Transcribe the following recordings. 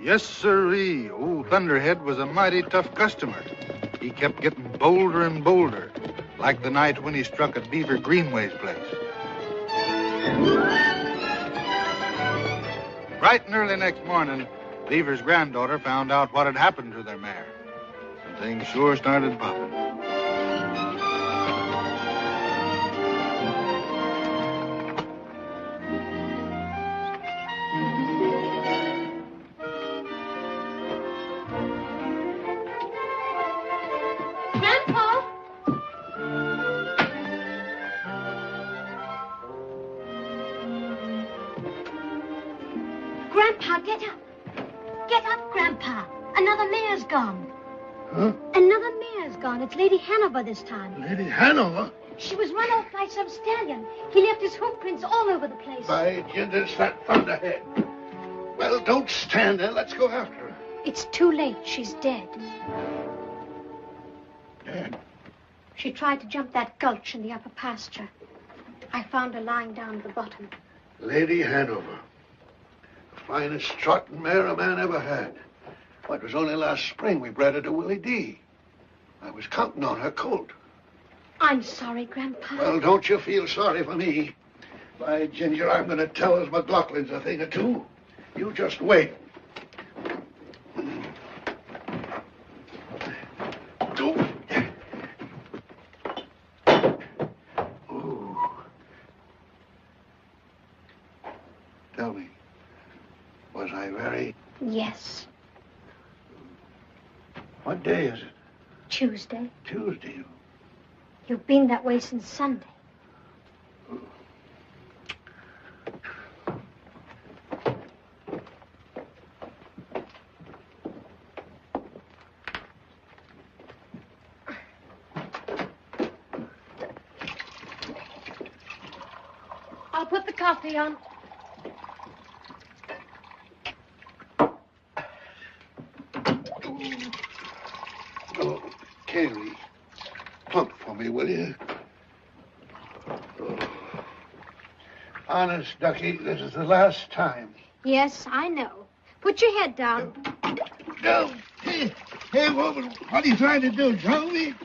Yes, sirree. Old Thunderhead was a mighty tough customer. He kept getting bolder and bolder, like the night when he struck at Beaver Greenway's place. Bright and early next morning, Beaver's granddaughter found out what had happened to their mare. And things sure started popping. Grandpa, get up. Get up, Grandpa. Another mare's gone. Huh? Another mare's gone. It's Lady Hanover this time. Lady Hanover? She was run off by some stallion. He left his hoof prints all over the place. By goodness, that Thunderhead. Well, don't stand there. Let's go after her. It's too late. She's dead. Dead? She tried to jump that gulch in the upper pasture. I found her lying down at the bottom. Lady Hanover. The finest trotting mare a man ever had. Well, it was only last spring we bred her to Willie D. I was counting on her colt. I'm sorry, Grandpa. Well, don't you feel sorry for me. By Ginger, I'm going to tell us McLaughlin's a thing or two. You just wait. Ooh. Tell me, was I very... Yes. What day is it? Tuesday. Tuesday. You've been that way since Sunday. I'll put the coffee on. Oh, Kaylee, plump for me, will you? Oh. Honest, Ducky, this is the last time. Yes, I know. Put your head down. No. Hey, woman, what are you trying to do, drown me?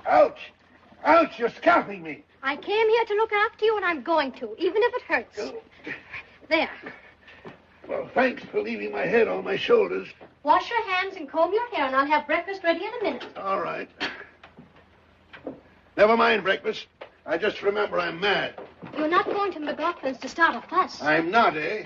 Ouch! Ouch, you're scalping me. I came here to look after you, and I'm going to, even if it hurts. Oh. There. Well, thanks for leaving my head on my shoulders. Wash your hands and comb your hair, and I'll have breakfast ready in a minute. All right. Never mind breakfast. I just remember I'm mad. You're not going to McLaughlin's to start a fuss. I'm not, eh?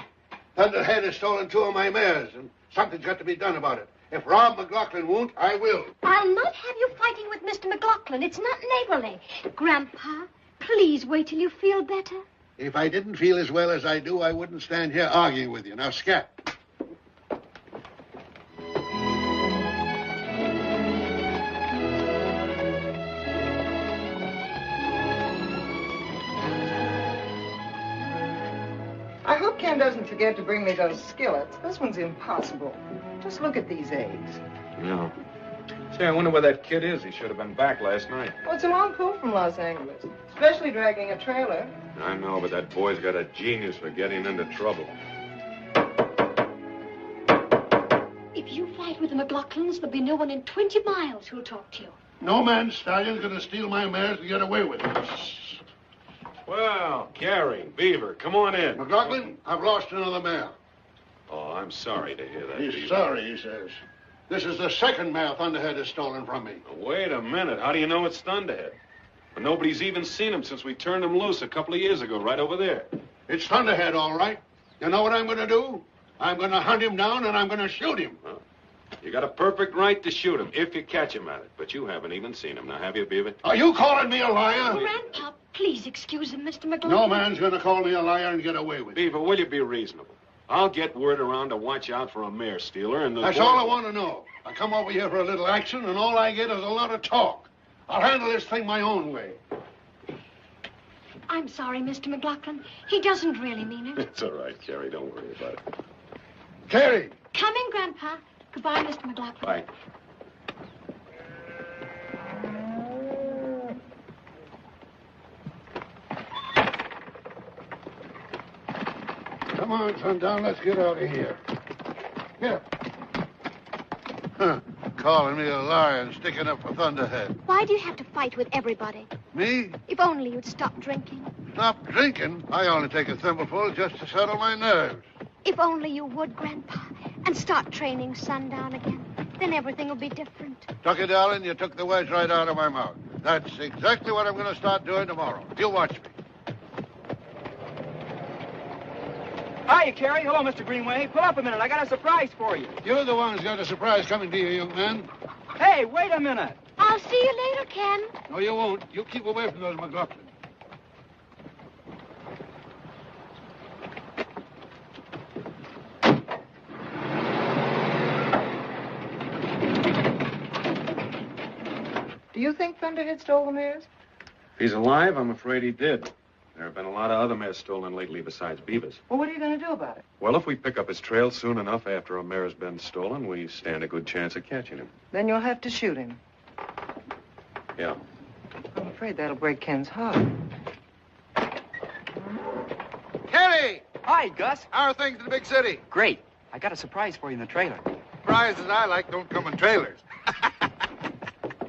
Thunderhead has stolen 2 of my mares, and something's got to be done about it. If Rob McLaughlin won't, I will. I'll not have you fighting with Mr. McLaughlin. It's not neighborly. Grandpa, please wait till you feel better. If I didn't feel as well as I do, I wouldn't stand here arguing with you. Now, scat. I hope Ken doesn't forget to bring me those skillets. This one's impossible. Just look at these eggs. No. Say, I wonder where that kid is. He should have been back last night. Well, it's a long pull from Los Angeles, especially dragging a trailer. I know, but that boy's got a genius for getting into trouble. If you fight with the McLaughlins, there'll be no one in 20 miles who'll talk to you. No man stallion's gonna steal my mares and get away with it. Well, Carrie, Beaver, come on in. McLaughlin, I've lost another mare. Oh, I'm sorry to hear that, He's Beaver. sorry, he says. This is the second mare Thunderhead has stolen from me. Wait a minute. How do you know it's Thunderhead? Well, nobody's even seen him since we turned him loose a couple of years ago, right over there. It's Thunderhead, all right. You know what I'm going to do? I'm going to hunt him down and I'm going to shoot him. Well, you got a perfect right to shoot him if you catch him at it. But you haven't even seen him. Now, have you, Beaver? Are you calling me a liar? Grandpa, please excuse him, Mr. McLaughlin. No man's going to call me a liar and get away with it. Beaver, will you be reasonable? I'll get word around to watch out for a mare stealer and... That's all I want to know. I come over here for a little action and all I get is a lot of talk. I'll handle this thing my own way. I'm sorry, Mr. McLaughlin. He doesn't really mean it. It's all right, Carrie. Don't worry about it. Carrie! Coming, Grandpa. Goodbye, Mr. McLaughlin. Bye. Come on, Sundown, let's get out of here. Get up. Huh. Calling me a liar and sticking up for Thunderhead. Why do you have to fight with everybody? Me? If only you'd stop drinking. Stop drinking? I only take a thimbleful just to settle my nerves. If only you would, Grandpa, and start training Sundown again. Then everything will be different. Tucky, darling, you took the words right out of my mouth. That's exactly what I'm going to start doing tomorrow. You watch me. Hiya, Carrie. Hello, Mr. Greenway. Pull up a minute. I got a surprise for you. You're the one who's got a surprise coming to you, young man. Hey, wait a minute. I'll see you later, Ken. No, you won't. You keep away from those McLaughlin. Do you think Thunderhead stole the mares? If he's alive, I'm afraid he did. There have been a lot of other mares stolen lately besides Beaver's. Well, what are you going to do about it? Well, if we pick up his trail soon enough after a mare has been stolen, we stand a good chance of catching him. Then you'll have to shoot him. Yeah. I'm afraid that'll break Ken's heart. Kenny! Hi, Gus. How are things in the big city? Great. I got a surprise for you in the trailer. Prizes I like don't come in trailers.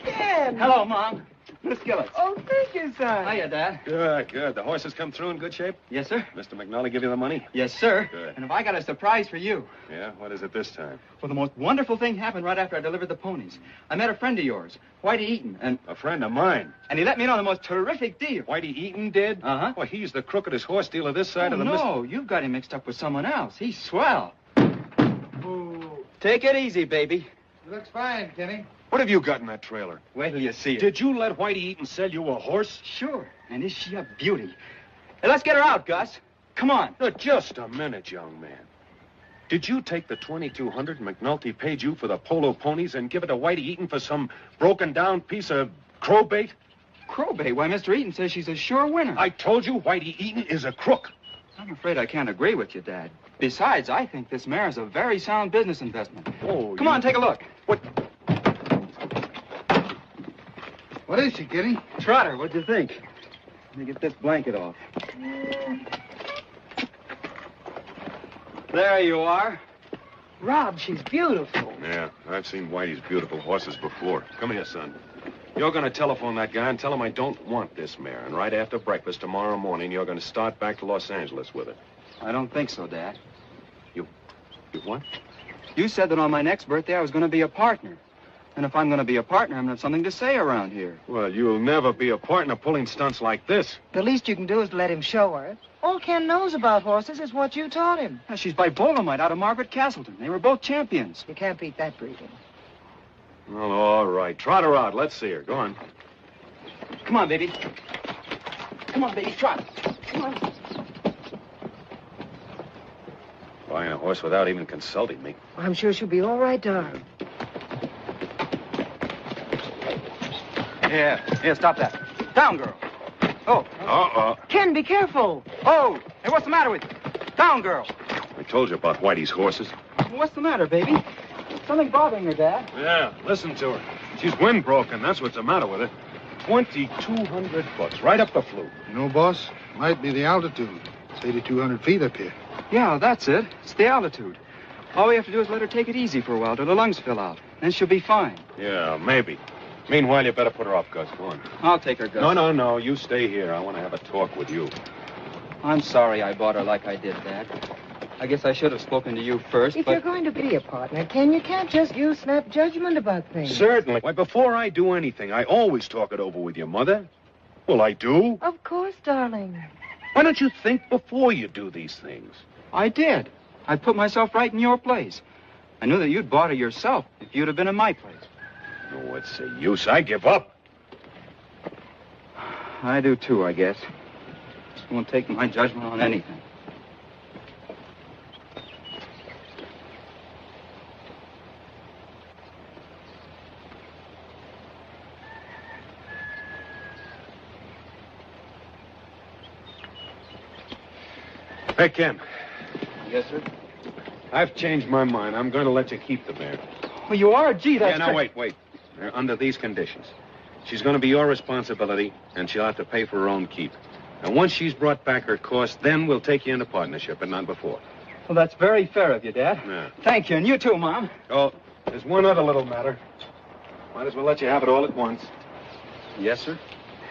Ken! Hello, Mom. Miss Gillett. Oh, thank you, son. Hiya, Dad. Good, good. The horses come through in good shape? Yes, sir. Mr. McNally give you the money? Yes, sir. Good. And if I got a surprise for you. Yeah? What is it this time? Well, the most wonderful thing happened right after I delivered the ponies. I met a friend of yours, Whitey Eaton, and A friend of mine. he let me know the most terrific deal. Whitey Eaton did? Uh-huh. Well, he's the crookedest horse dealer this side of the... No, you've got him mixed up with someone else. He's swell. Take it easy, baby. Looks fine, Kenny. What have you got in that trailer? Wait till you see it. Did you let Whitey Eaton sell you a horse? Sure. And is she a beauty? Hey, let's get her out, Gus. Come on. Now, just a minute, young man. Did you take the $2,200 McNulty paid you for the polo ponies and give it to Whitey Eaton for some broken-down piece of crowbait? Crowbait? Why, Mr. Eaton says she's a sure winner. I told you Whitey Eaton is a crook. I'm afraid I can't agree with you, Dad. Besides, I think this mare is a very sound business investment. Oh, Come on, take a look. What? What is she, Kenny? Trotter, what'd you think? Let me get this blanket off. There you are. Rob, she's beautiful. Yeah, I've seen Whitey's beautiful horses before. Come here, son. You're going to telephone that guy and tell him I don't want this mare. And right after breakfast tomorrow morning, you're going to start back to Los Angeles with it. I don't think so, Dad. You what? You said that on my next birthday I was going to be a partner. And if I'm going to be a partner, I'm going to have something to say around here. Well, you'll never be a partner pulling stunts like this. The least you can do is let him show her. All Ken knows about horses is what you taught him. Now, she's by Bolemite out of Margaret Castleton. They were both champions. You can't beat that breeding. Well, all right. Trot her out. Let's see her. Go on. Come on, baby. Come on, baby, trot. Come on. Buying a horse without even consulting me. I'm sure she'll be all right, darling. Here, stop that. Down, girl. Oh. Uh-uh. Ken, be careful. Oh. Hey, what's the matter with you? Down, girl. I told you about Whitey's horses. What's the matter, baby? Something bothering her, Dad. Yeah, listen to her. She's wind broken. That's what's the matter with her. 2,200 bucks, right up the flute. You know, boss, might be the altitude. It's 8,200 feet up here. Yeah, that's it. It's the altitude. All we have to do is let her take it easy for a while till her lungs fill out. Then she'll be fine. Yeah, maybe. Meanwhile, you better put her off, Gus. Go on. I'll take her, Gus. No. You stay here. I want to have a talk with you. I'm sorry I bought her like I did, Dad. I guess I should have spoken to you first, If but... you're going to be a partner, Ken, you can't just use snap judgment about things. Certainly. Why, before I do anything, I always talk it over with your mother. Well, I do. Of course, darling. Why don't you think before you do these things? I did. I put myself right in your place. I knew that you'd bought her yourself if you'd have been in my place. Oh, what's the use? I give up. I do, too, I guess. Just won't take my judgment on anything. Hey, Ken. Yes, sir? I've changed my mind. I'm going to let you keep the mare. Well, you are? Gee, that's... Yeah, now, wait. Under these conditions. She's going to be your responsibility, and she'll have to pay for her own keep. And once she's brought back her course, then we'll take you into partnership, and not before. Well, that's very fair of you, Dad. Yeah. Thank you, and you too, Mom. Oh, there's one other little matter. Might as well let you have it all at once. Yes, sir?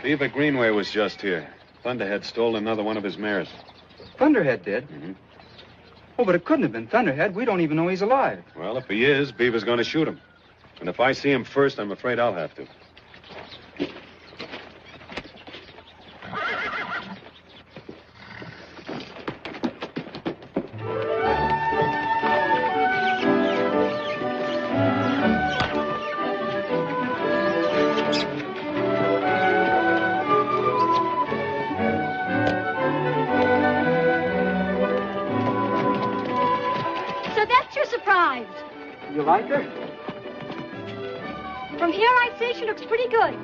Beaver Greenway was just here. Thunderhead stole another one of his mares. Thunderhead did? Mm-hmm. Oh, but it couldn't have been Thunderhead. We don't even know he's alive. Well, if he is, Beaver's going to shoot him. And if I see him first, I'm afraid I'll have to. You like her? From here, I'd say she looks pretty good.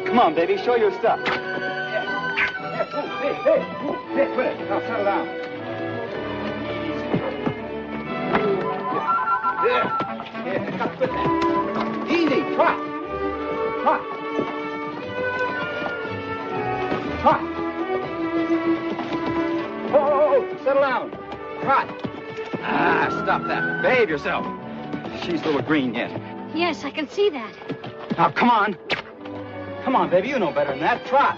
Come on, baby, show your stuff. Yeah, hey, quit it. Now, settle down. Yeah, quit that. Easy, trot. Oh, settle down. Trot. Ah, stop that. Behave yourself. She's a little green yet. Yes, I can see that. Now, come on. Come on, baby, you know better than that. Trot.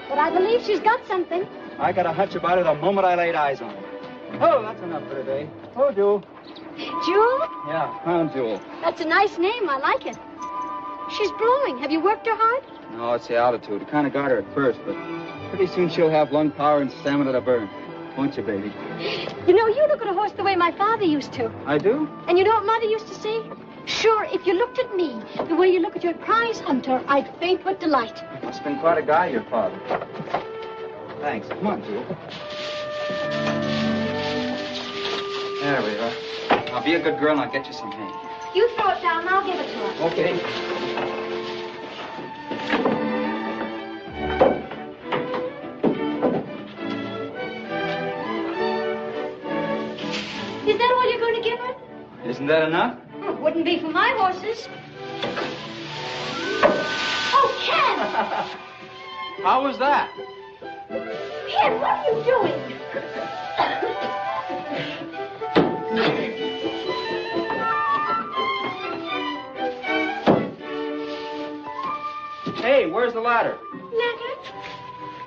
But I believe she's got something. I got a hunch about her the moment I laid eyes on her. Oh, that's enough for today. Oh, Jewel. Jewel? Yeah, I'm Jewel. That's a nice name. I like it. She's blowing. Have you worked her hard? No, it's the altitude. It kind of got her at first, but pretty soon she'll have lung power and stamina to burn. Won't you, baby? You know, you look at a horse the way my father used to. I do? And you know what Mother used to say? Sure, if you looked at me the way you look at your prize hunter, I'd faint with delight. Must have been quite a guy, your father. Thanks. Come on, Jewel. There we are. Now, be a good girl and I'll get you some hay. You throw it down and I'll give it to her. Okay. Is that all you're going to give her? Isn't that enough? Oh, it wouldn't be for my horses. Oh, Ken! How was that? Ken, what are you doing? Hey, where's the ladder? Ladder?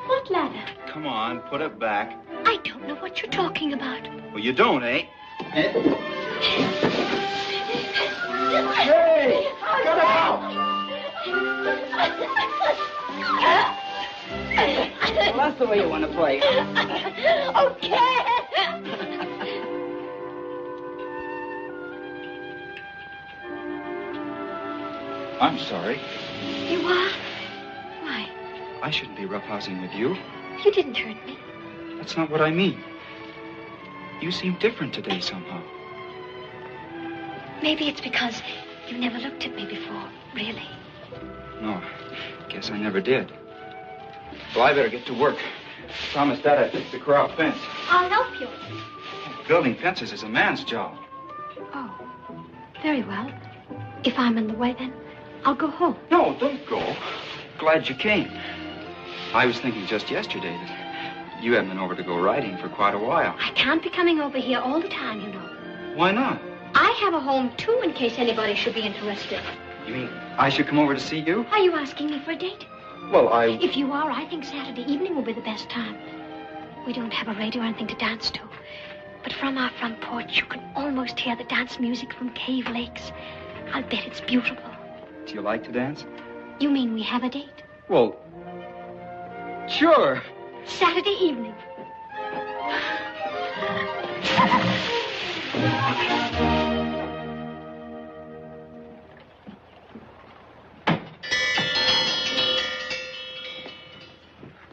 What ladder? Come on, put it back. I don't know what you're talking about. Well, you don't, eh? Hey! Cut it out! Well, that's the way you want to play. Okay. I'm sorry. You are? Why? I shouldn't be roughhousing with you. You didn't hurt me. That's not what I mean. You seem different today somehow. Maybe it's because you never looked at me before, really. No, guess I never did. Well, I better get to work. Promised Dad I'd fix the corral fence. I'll help you. Building fences is a man's job. Oh, very well. If I'm in the way, then I'll go home. No, don't go. Glad you came. I was thinking just yesterday that you hadn't been over to go riding for quite a while. I can't be coming over here all the time, you know. Why not? I have a home, too, in case anybody should be interested. You mean I should come over to see you? Are you asking me for a date? Well, If you are, I think Saturday evening will be the best time. We don't have a radio or anything to dance to. But from our front porch, you can almost hear the dance music from Cave Lakes. I'll bet it's beautiful. Do you like to dance? You mean we have a date? Well, sure. Saturday evening.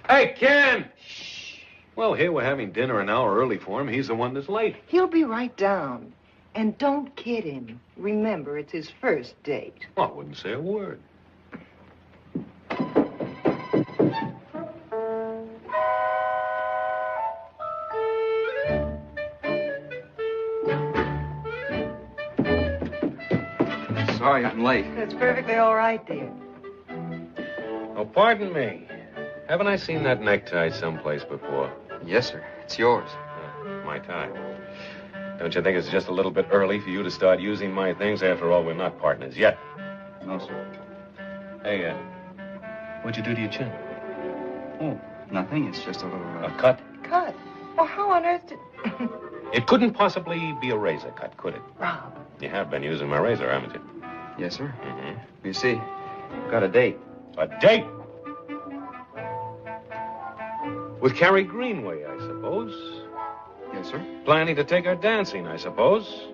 Hey, Ken! Shh. Well, here we're having dinner an hour early for him. He's the one that's late. He'll be right down. And don't kid him. Remember, it's his first date. Oh, I wouldn't say a word. Sorry I'm late. That's perfectly all right, dear. Oh, Pardon me. Haven't I seen that necktie someplace before? Yes, sir. It's yours. My tie. Don't you think it's just a little bit early for you to start using my things? After all, we're not partners yet. No, sir. Hey, what'd you do to your chin? Oh, nothing. It's just a little... A cut? Cut? Well, how on earth did... It couldn't possibly be a razor cut, could it? Rob. You have been using my razor, haven't you? Yes, sir. Mm-hmm. You see, got a date. A date? With Carrie Greenway, I suppose. Yes, sir. Planning to take her dancing, I suppose.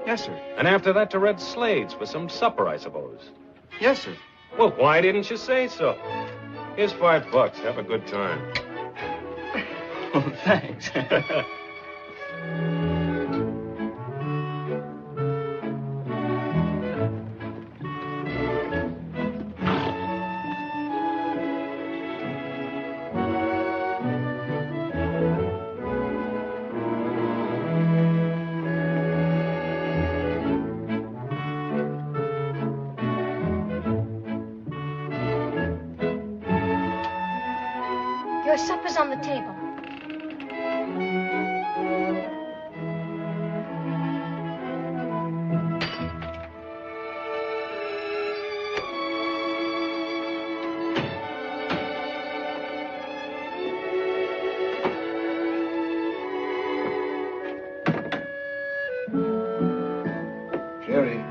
Yes, sir. And after that to Red Slade's for some supper, I suppose. Yes, sir. Well, why didn't you say so? Here's $5. Have a good time. Oh, thanks. Your supper's on the table. Jerry.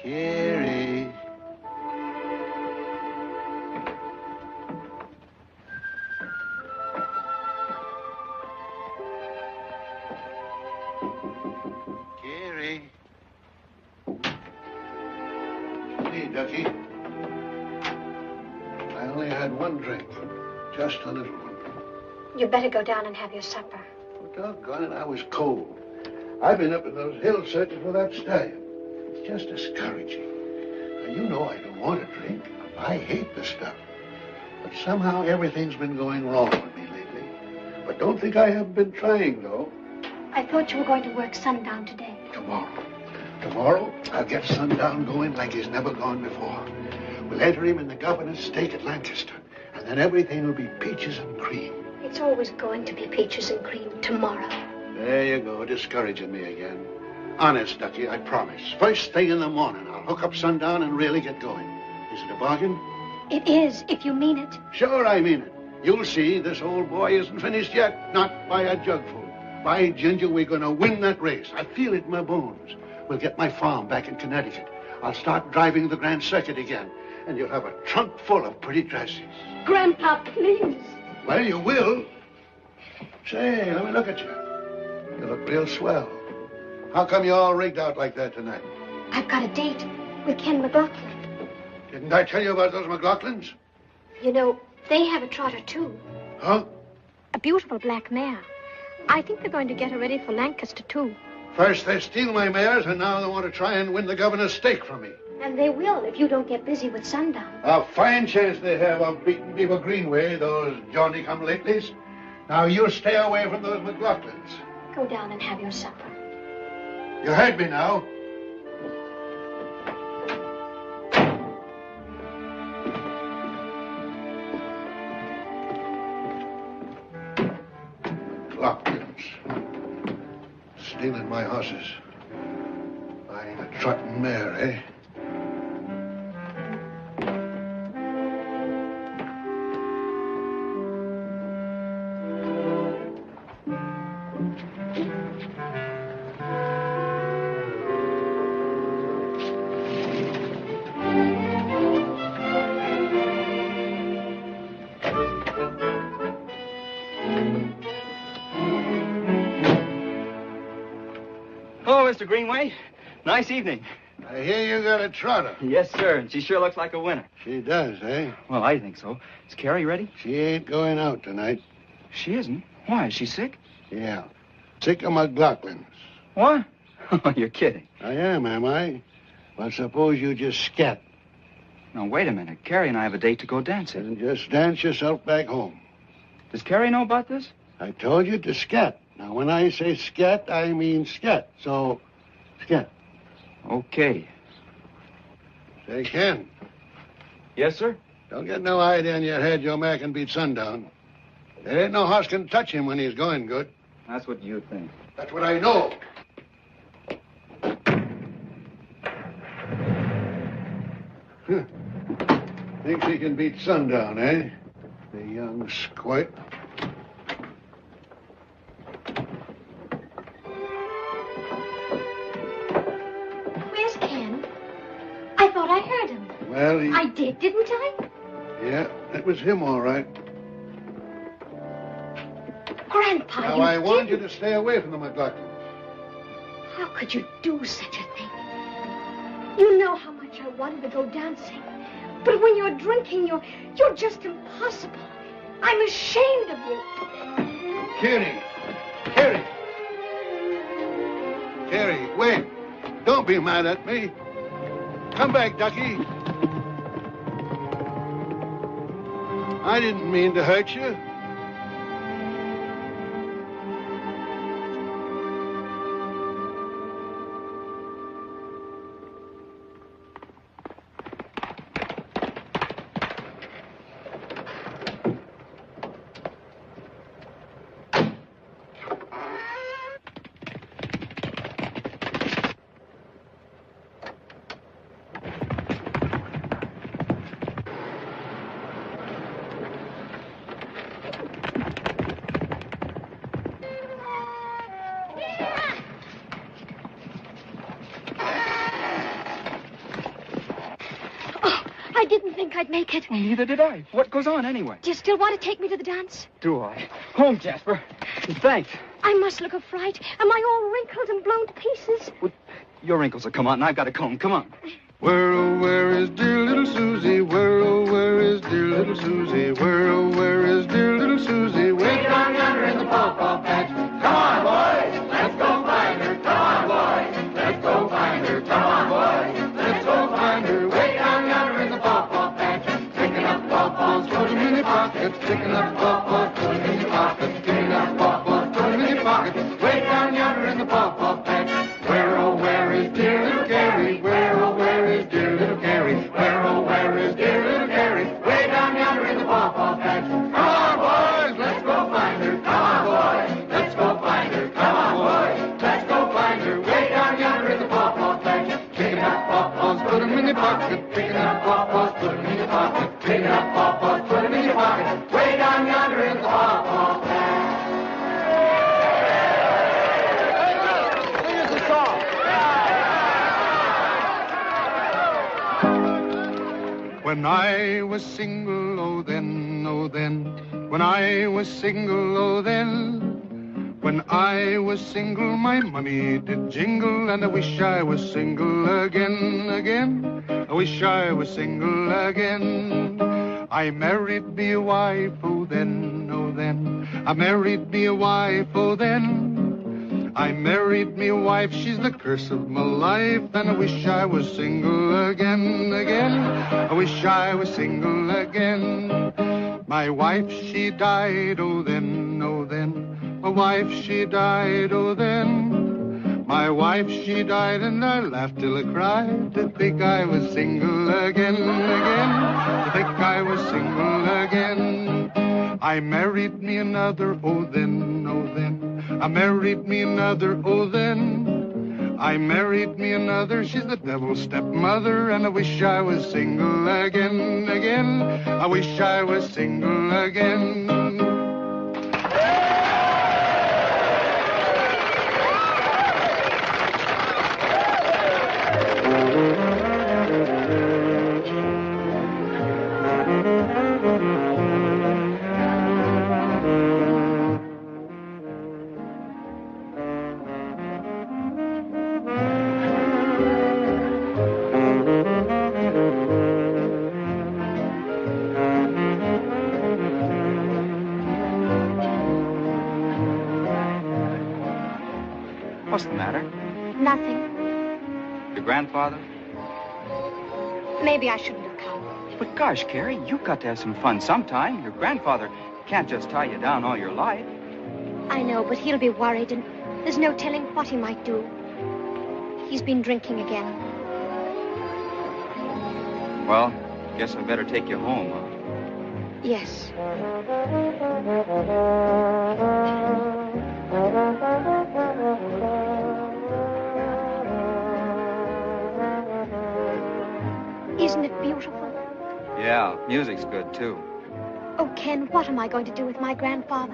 Carrie. Carrie. Hey, Ducky. I only had one drink. Just a little one. You better go down and have your supper. Oh, doggone it, I was cold. I've been up in those hills searching for that stallion. It's just discouraging. Now, you know I don't want to drink. I hate the stuff. But somehow everything's been going wrong with me lately. But don't think I haven't been trying, though. I thought you were going to work sundown today. Tomorrow. Tomorrow, I'll get sundown going like he's never gone before. We'll enter him in the governor's stake at Lancaster. And then everything will be peaches and cream. It's always going to be peaches and cream tomorrow. There you go, discouraging me again. Honest, Ducky, I promise. First thing in the morning, I'll hook up sundown and really get going. Is it a bargain? It is, if you mean it. Sure, I mean it. You'll see, this old boy isn't finished yet. Not by a jugful. By ginger, we're going to win that race. I feel it in my bones. We'll get my farm back in Connecticut. I'll start driving the Grand Circuit again. And you'll have a trunk full of pretty dresses. Grandpa, please. Well, you will. Say, let me look at you. You look real swell. How come you're all rigged out like that tonight? I've got a date with Ken McLaughlin. Didn't I tell you about those McLaughlins? You know, they have a trotter, too. Huh? A beautiful black mare. I think they're going to get her ready for Lancaster, too. First they steal my mares, and now they want to try and win the governor's stake from me. And they will if you don't get busy with sundown. A fine chance they have of beating Beaver Greenway, those Johnny-come-latelys. Now, you stay away from those McLaughlins. Go down and have your supper. You heard me now. McLaughlins. Stealing my horses. Buying a trotting mare, eh? Mr. Greenway. Nice evening. I hear you got a trotter. Yes, sir. And she sure looks like a winner. She does, eh? Well, I think so. Is Carrie ready? She ain't going out tonight. She isn't. Why? Is she sick? Yeah. Sick of McLaughlins. What? Oh, you're kidding. I am I? Well, suppose you just scat. Now, wait a minute. Carrie and I have a date to go dancing. And just dance yourself back home. Does Carrie know about this? I told you to scat. Now, when I say scat, I mean scat. So, Yeah. Okay. Say, Ken, Yes, sir? don't get no idea in your head Joe Mac can beat sundown. There ain't no horse can touch him when he's going good. That's what you think. That's what I know. Huh. Thinks he can beat sundown, eh? The young squirt. Where's Ken? I thought I heard him. Well, I did, didn't I? Yeah, that was him, all right. Grandpa, Now, you I want you didn't. to stay away from the McLaughlins. How could you do such a thing? You know how much I wanted to go dancing. But when you're drinking, you're just impossible. I'm ashamed of you. Carrie! Carrie! Carrie, wait. Don't be mad at me. Come back, Ducky. I didn't mean to hurt you. I didn't think I'd make it. Well, neither did I. What goes on anyway? Do you still want to take me to the dance? Do I? Home, Jasper. Thanks. I must look a fright. Am I all wrinkled and blown to pieces? Well, your wrinkles will come out, and I've got a comb. Come on. Where, oh, where is dear little Susie? Where, oh, where is dear little Susie? Where, oh, where is dear little Susie? Way down yonder in the pawpaw patch. Come on, boys, let's go find her. Come on, boys, let's go find her. Come on, boys, let's go find her. Way down yonder in the pawpaw patch. Picking up pawpaws, put 'em in your pockets. Picking up pawpaws, put 'em in your pockets. Picking up pawpaws, put 'em in your pockets. Way down yonder in the pawpaw patch. Where, oh, where is dear little Carrie? Where, oh, where is dear little Carrie? Where, oh, where is dear little Carrie? Way down yonder in the pawpaw patch. Come on, boys, let's go find her. Come on, boys, let's go find her. Come on, boys, let's go find her. Way down yonder in the pawpaw patch. Picking up pawpaws, put 'em in your pocket. Picking up pawpaws, put 'em in your pocket. Picking up pawpaws, put 'em in your pocket. Way down yonder in the pawpaw patch. When I was single, oh then, oh then. When I was single, oh then. When I was single, my money did jingle, and I wish I was single again, again. I wish I was single again. I married me a wife, oh then, oh then. I married me a wife, oh then. I married me a wife, she's the curse of my life, and I wish I was single again, again. I wish I was single again. My wife, she died, oh then, oh then. My wife, she died, oh then. My wife, she died, and I laughed till I cried to think I was single again, again. To think I was single again. I married me another, oh then, oh then. I married me another, oh then. I married me another, she's the devil's stepmother, and I wish I was single again, again. I wish I was single again. What's the matter? Nothing. Your grandfather? Maybe I shouldn't have come. But gosh, Carrie, you've got to have some fun sometime. Your grandfather can't just tie you down all your life. I know, but he'll be worried, and there's no telling what he might do. He's been drinking again. Well, guess I better take you home, huh? Yes. Isn't it beautiful? Yeah, music's good, too. Oh, Ken, what am I going to do with my grandfather?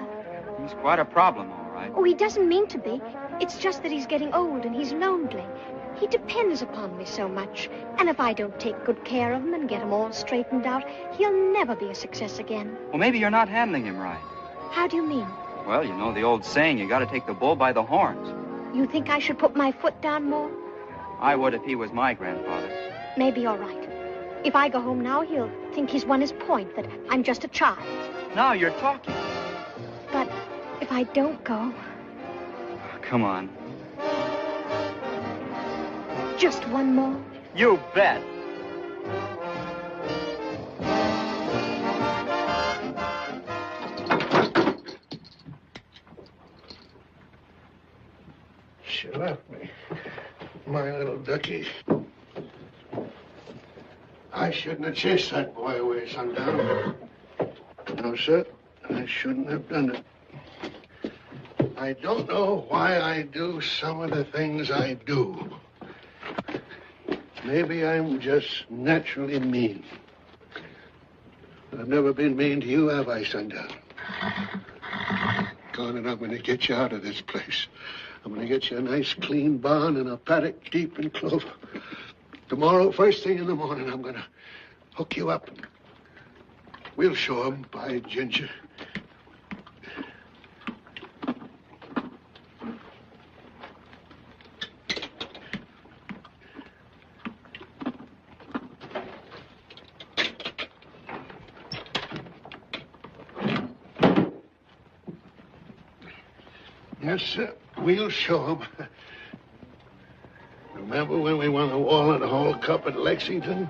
He's quite a problem, all right. Oh, he doesn't mean to be. It's just that he's getting old and he's lonely. He depends upon me so much. And if I don't take good care of him and get him all straightened out, he'll never be a success again. Well, maybe you're not handling him right. How do you mean? Well, you know the old saying, you gotta take the bull by the horns. You think I should put my foot down more? I would if he was my grandfather. Maybe you're right. If I go home now, he'll think he's won his point, that I'm just a child. Now you're talking. But if I don't go... Come on. Just one more? You bet. She left me. My little ducky. I shouldn't have chased that boy away, Sundown. No, sir. I shouldn't have done it. I don't know why I do some of the things I do. Maybe I'm just naturally mean. But I've never been mean to you, have I, Sundown? Gone, and I'm going to get you out of this place. I'm going to get you a nice, clean barn and a paddock deep in clover. Tomorrow, first thing in the morning, I'm going to hook you up. We'll show 'em, by ginger. Yes, sir. We'll show 'em. Remember when we won the Walnut Hall Cup at Lexington?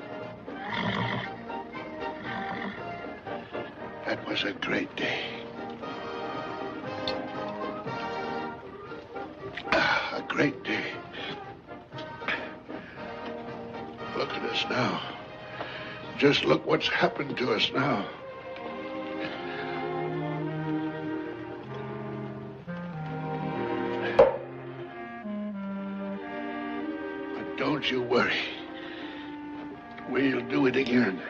That was a great day. A great day. Look at us now. Just look what's happened to us now. Don't you worry. We'll do it again.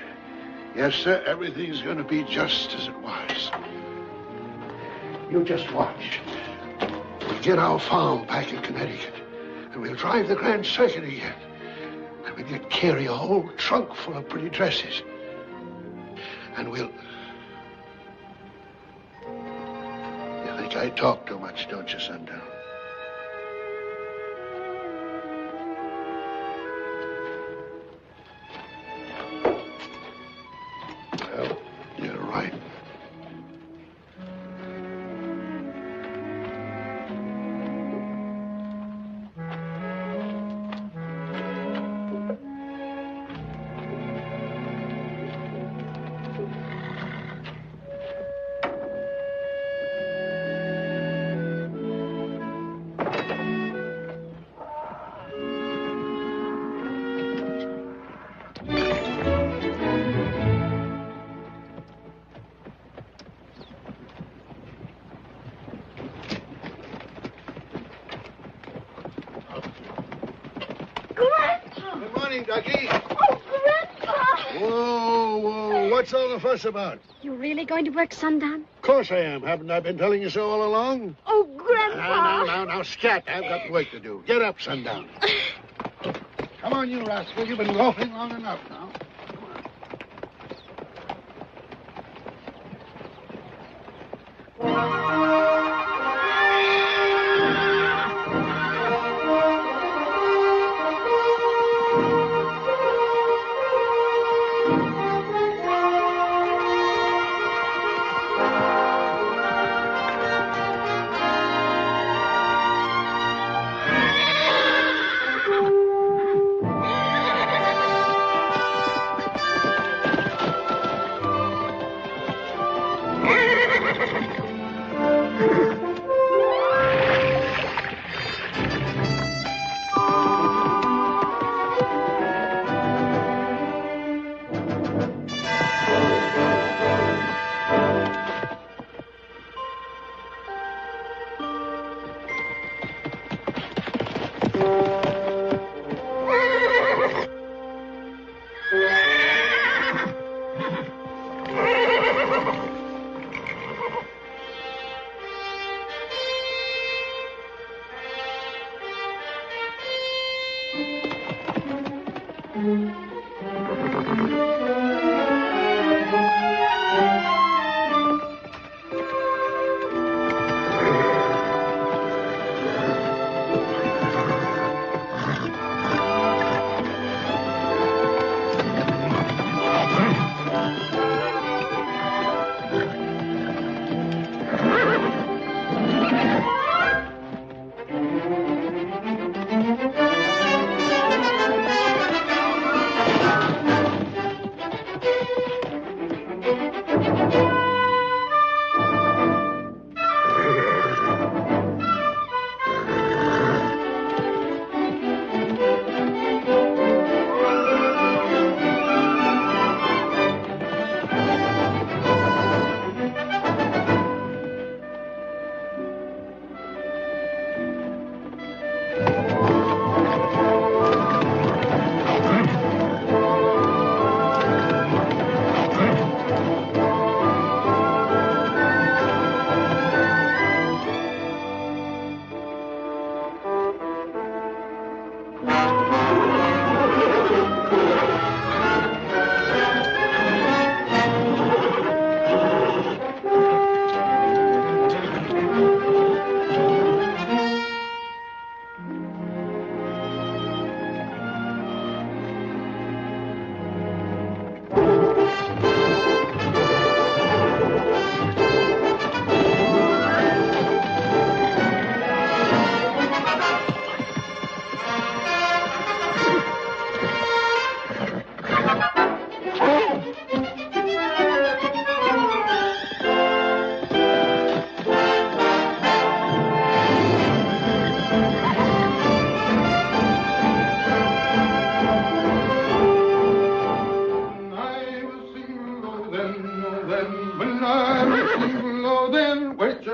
Yes, sir, everything's going to be just as it was. You just watch. We'll get our farm back in Connecticut, and we'll drive the Grand Circuit again. And we'll get Carrie a whole trunk full of pretty dresses. And we'll... You think I talk too much, don't you, Sundown? Well, you're right. Ducky. Oh, Grandpa! Whoa, what's all the fuss about? You really going to work sundown? Of course I am. Haven't I been telling you so all along? Oh, Grandpa! Now, scat. I've got work to do. Get up, Sundown. Come on, you rascal. You've been loafing long enough now.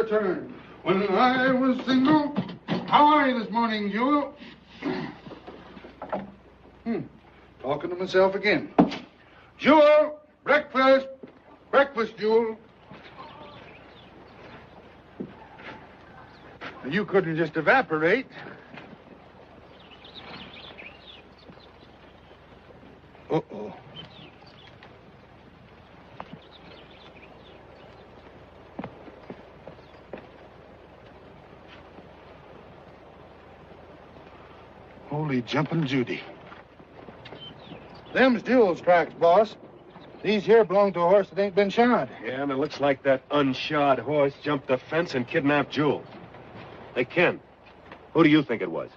Turn. When I was single. How are you this morning, Jewel? Talking to myself again. Jewel, breakfast. Breakfast, Jewel. You couldn't just evaporate. Uh-oh. Holy jumping Judy. Them's Jewel's tracks, boss. These here belong to a horse that ain't been shod. Yeah, and it looks like that unshod horse jumped the fence and kidnapped Jewel. Hey, Ken, who do you think it was?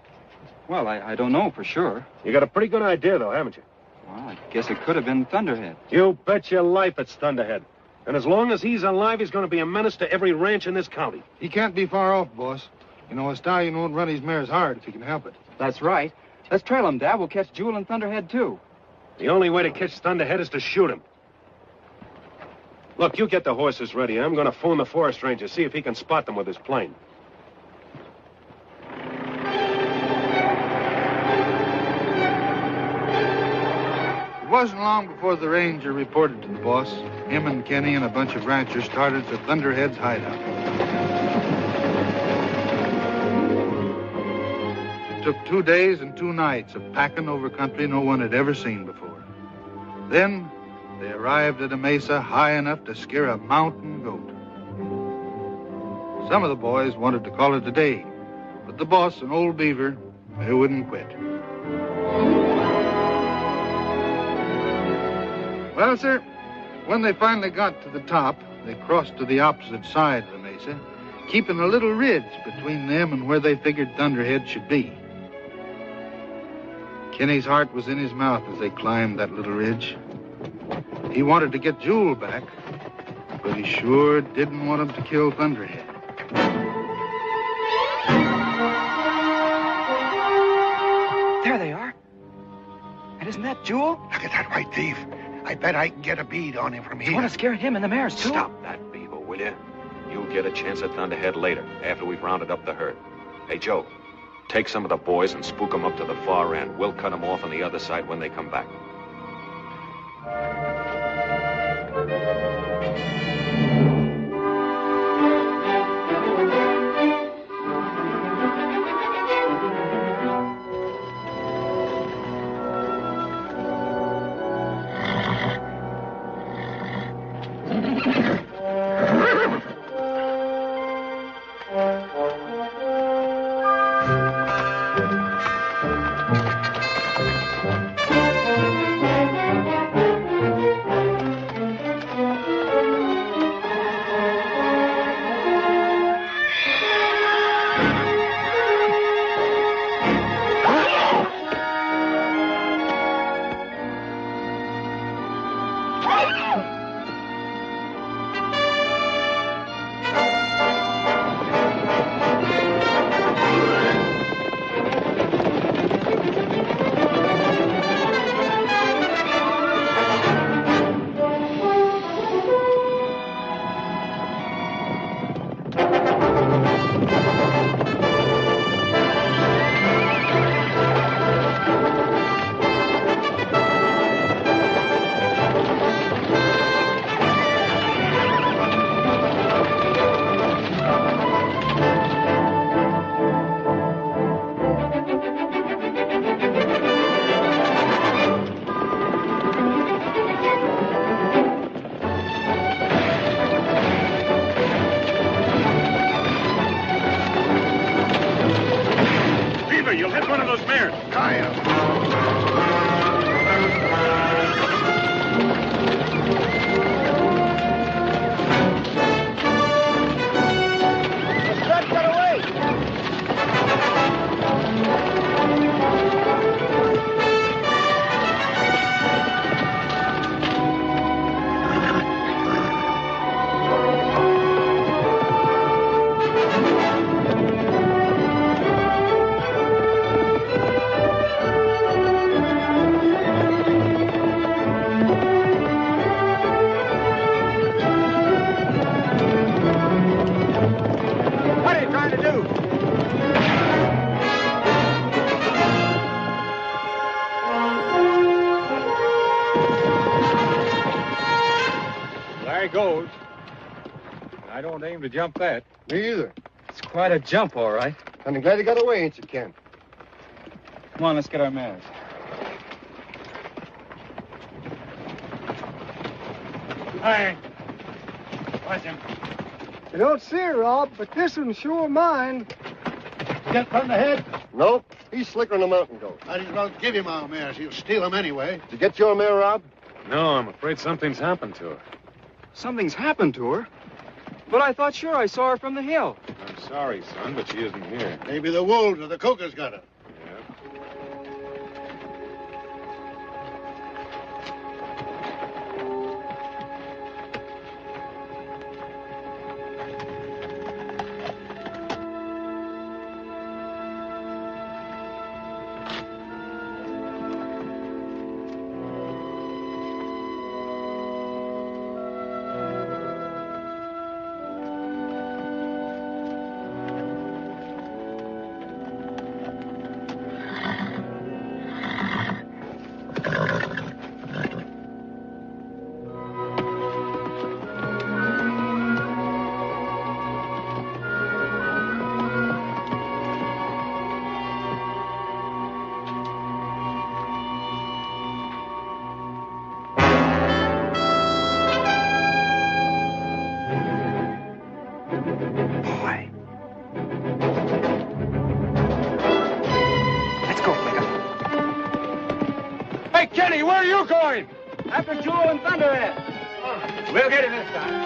Well, I don't know for sure. You got a pretty good idea, though, haven't you? Well, I guess it could have been Thunderhead. You bet your life it's Thunderhead. And as long as he's alive, he's going to be a menace to every ranch in this county. He can't be far off, boss. You know, a stallion won't run his mares hard if he can help it. That's right. Let's trail him, Dad. We'll catch Jewel and Thunderhead, too. The only way to catch Thunderhead is to shoot him. Look, you get the horses ready. I'm going to phone the forest ranger, see if he can spot them with his plane. It wasn't long before the ranger reported to the boss. Him and Kenny and a bunch of ranchers started for Thunderhead's hideout. It took 2 days and 2 nights of packing over country no one had ever seen before. Then they arrived at a mesa high enough to scare a mountain goat. Some of the boys wanted to call it a day, but the boss and old Beaver, they wouldn't quit. Well, sir, when they finally got to the top, they crossed to the opposite side of the mesa, keeping a little ridge between them and where they figured Thunderhead should be. Kenny's heart was in his mouth as they climbed that little ridge. He wanted to get Jewel back, but he sure didn't want him to kill Thunderhead. There they are. And isn't that Jewel? Look at that white thief. I bet I can get a bead on him from here. I want to scare him and the mares, too. Stop that, Beaver, will you? You'll get a chance at Thunderhead later, after we've rounded up the herd. Hey, Joe, take some of the boys and spook them up to the far end. We'll cut them off on the other side when they come back. high goes. I don't aim to jump that. Me either. It's quite a jump, all right. I'm glad you got away, ain't you, Ken? Come on, let's get our mares. Hi. Watch him. You don't see her, Rob, but this one's sure mine. Get Thunderhead? Nope. He's slicker than a mountain goat. Might as well give him our mares. He'll steal them anyway. Did you get your mare, Rob? No, I'm afraid something's happened to her. Something's happened to her? But I thought sure I saw her from the hill. I'm sorry, son, but she isn't here. Maybe the wolves or the cougars got her. Yeah. Hey, Kenny, where are you going? After Jewel and Thunderhead. We'll get it this time.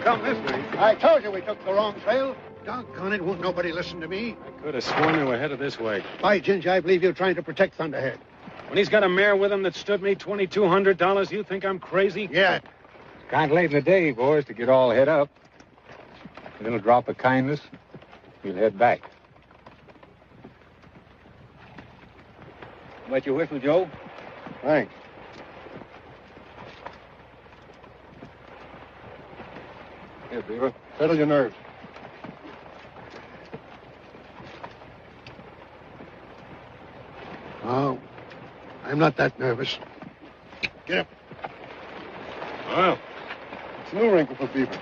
Come this way. I told you we took the wrong trail. Doggone it, won't nobody listen to me. I could have sworn they were headed this way. By Ginger, I believe you're trying to protect Thunderhead. When he's got a mare with him that stood me $2,200, you think I'm crazy? Yeah. Kind of late in the day, boys, to get all head up. A little drop of kindness, we'll head back. Let you whistle, Joe? Thanks. Here, Beaver. Settle your nerves. Oh, I'm not that nervous. Get up. Well, It's no wrinkle for Beaver.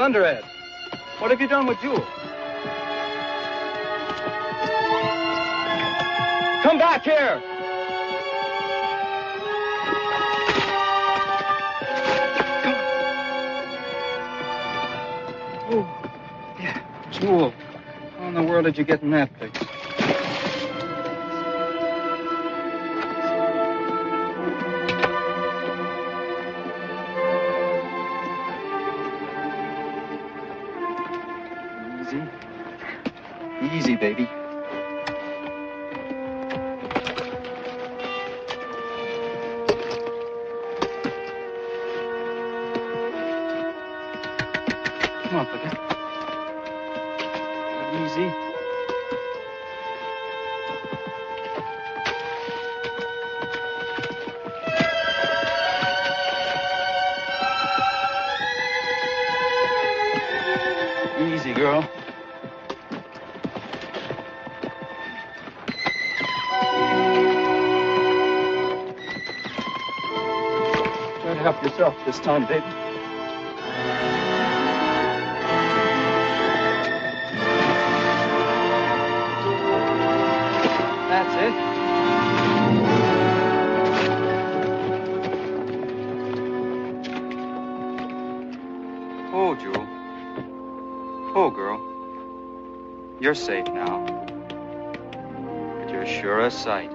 Thunderhead, what have you done with Jewel? Come back here! Oh, yeah, Jewel. How in the world did you get in that fix? Easy. Easy, baby. Come on, Flicker. Easy. Easy, girl. Try to help yourself this time, baby. That's it. Oh, Jewel. Oh, girl. You're safe now. But you're sure a sight.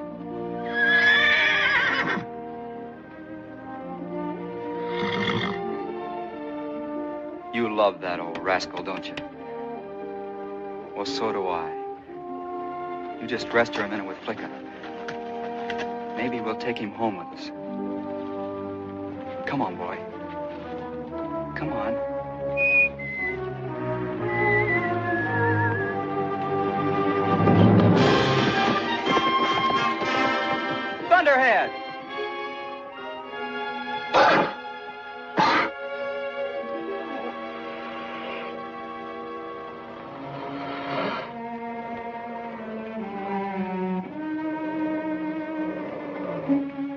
You love that old rascal, don't you? Well, so do I. You just rest her a minute with Flicker. Maybe we'll take him home with us. Come on, boy. Come on. Thunderhead!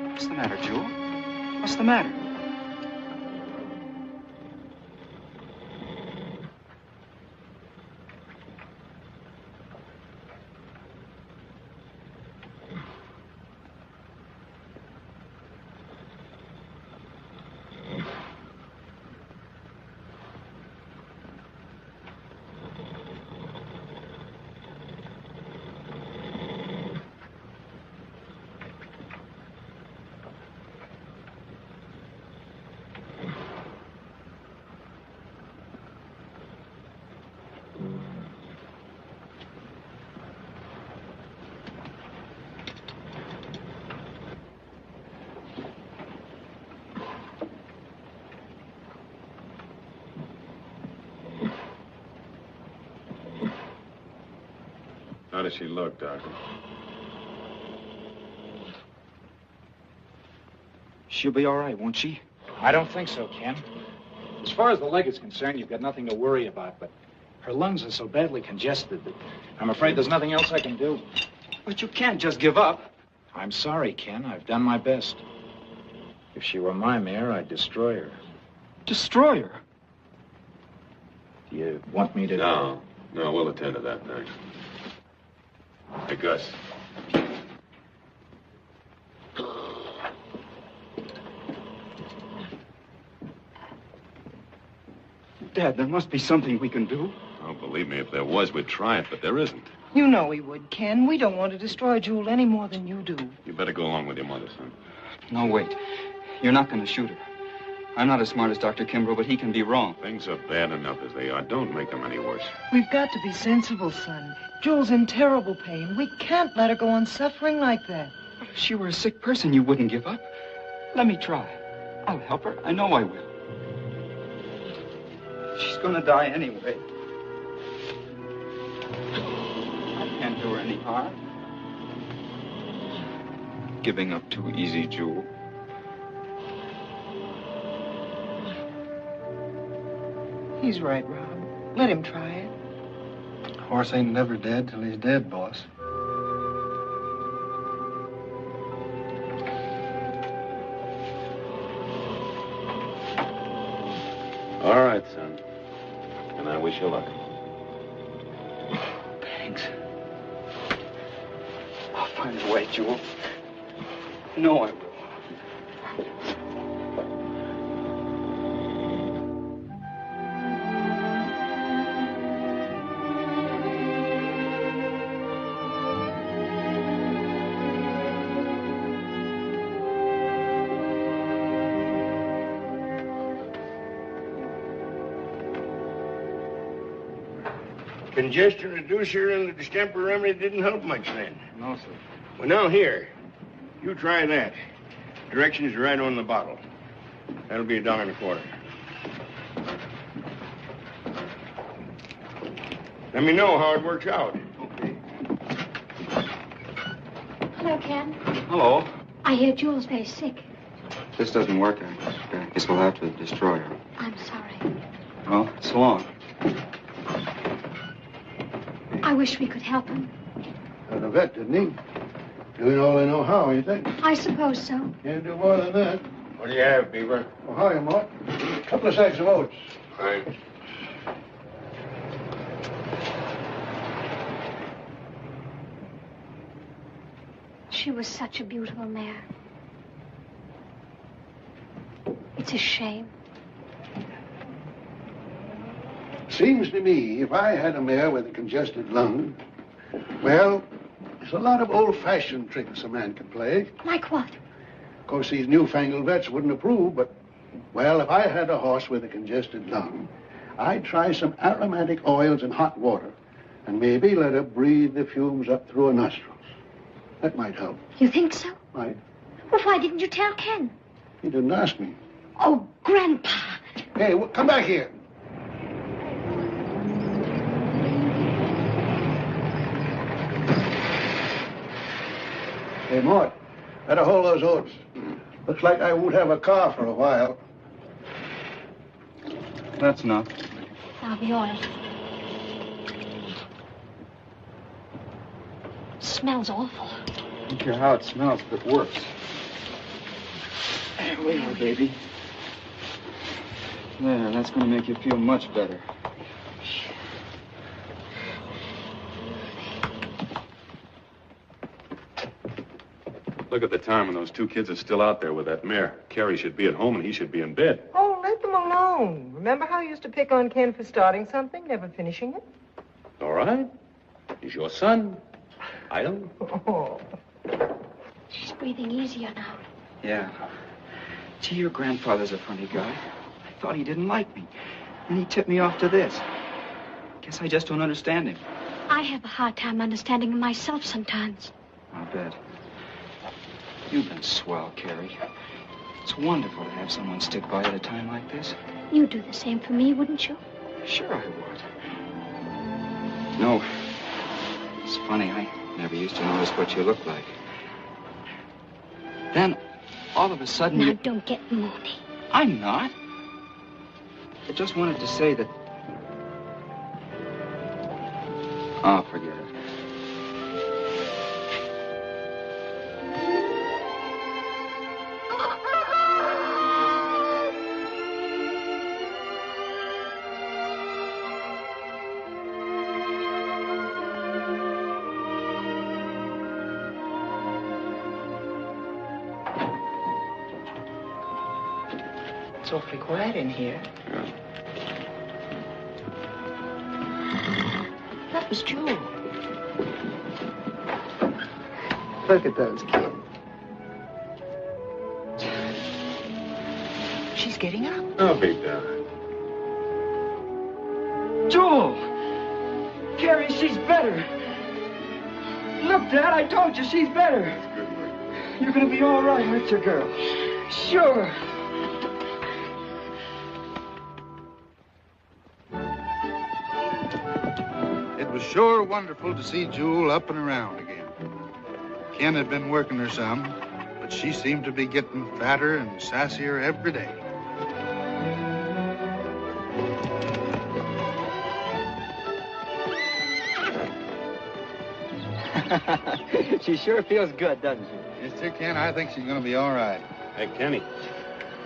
What's the matter, Jewel? What's the matter? How does she look, Doctor? She'll be all right, won't she? I don't think so, Ken. As far as the leg is concerned, you've got nothing to worry about, but her lungs are so badly congested that I'm afraid there's nothing else I can do. But you can't just give up. I'm sorry, Ken. I've done my best. If she were my mare, I'd destroy her. Destroy her? Do you want me to... No, we'll attend to that, thanks. Hey, Gus. Dad, there must be something we can do. Oh, believe me, if there was, we'd try it, but there isn't. You know we would, Ken. We don't want to destroy Jewel any more than you do. You better go along with your mother, son. No, wait. You're not going to shoot her. I'm not as smart as Dr. Kimbrough, but he can be wrong. Things are bad enough as they are. Don't make them any worse. We've got to be sensible, son. Jewel's in terrible pain. We can't let her go on suffering like that. But if she were a sick person, you wouldn't give up. Let me try. I'll help her. I know I will. She's going to die anyway. I can't do her any harm. Giving up too easy, Jewel. He's right, Rob. Let him try it. Horse ain't never dead till he's dead, boss. All right, son. and I wish you luck. Thanks. I'll find a way, Jewel. No, I will. Congestion reducer and the distemper remedy didn't help much then. No, sir. Well, now here, you try that. Directions are right on the bottle. That'll be $1.25. Let me know how it works out. Okay. Hello, Ken. Hello. I hear Jewel's very sick. If this doesn't work, I guess we'll have to destroy her. I'm sorry. Well, so long. I wish we could help him. Got a vet, didn't he? Doing all they know how, ain't they? I suppose so. Can't do more than that. What do you have, Beaver? Well, hiya, Mort. A couple of sacks of oats. Fine. She was such a beautiful mare. It's a shame. Seems to me, if I had a mare with a congested lung, well, there's a lot of old-fashioned tricks a man can play. Like what? Of course, these newfangled vets wouldn't approve, but, well, if I had a horse with a congested lung, I'd try some aromatic oils in hot water and maybe let her breathe the fumes up through her nostrils. That might help. You think so? Might. Well, why didn't you tell Ken? He didn't ask me. Oh, Grandpa. Hey, come back here. Hey, Mort, better hold those oats. Looks like I won't have a car for a while. That's enough. Now the oil. Smells awful. I don't care how it smells, if it works. There we are, baby. There, that's going to make you feel much better. Look at the time, and those two kids are still out there with that mare. Carrie should be at home, and he should be in bed. Oh, let them alone. Remember how you used to pick on Ken for starting something, never finishing it? All right. He's your son. I don't. Oh. She's breathing easier now. Yeah. Gee, your grandfather's a funny guy. I thought he didn't like me. And he tipped me off to this. Guess I just don't understand him. I have a hard time understanding him myself sometimes. I'll bet. You've been swell, Carrie. It's wonderful to have someone stick by at a time like this. You'd do the same for me, wouldn't you? Sure I would. No. It's funny, I never used to notice what you look like. Then, all of a sudden... Now, don't get moody. I'm not. I just wanted to say that... Oh, forget it. It's awfully quiet in here. Yeah. That was Jewel. Look at those kids. She's getting up. I'll be down. Jewel! Carrie, she's better. Look, Dad, I told you she's better. That's good work. You're gonna be all right, aren't you, girl? Sure. It was sure wonderful to see Jewel up and around again. Ken had been working her some, but she seemed to be getting fatter and sassier every day. She sure feels good, doesn't she? Yes, sir, Ken, I think she's going to be all right. Hey, Kenny.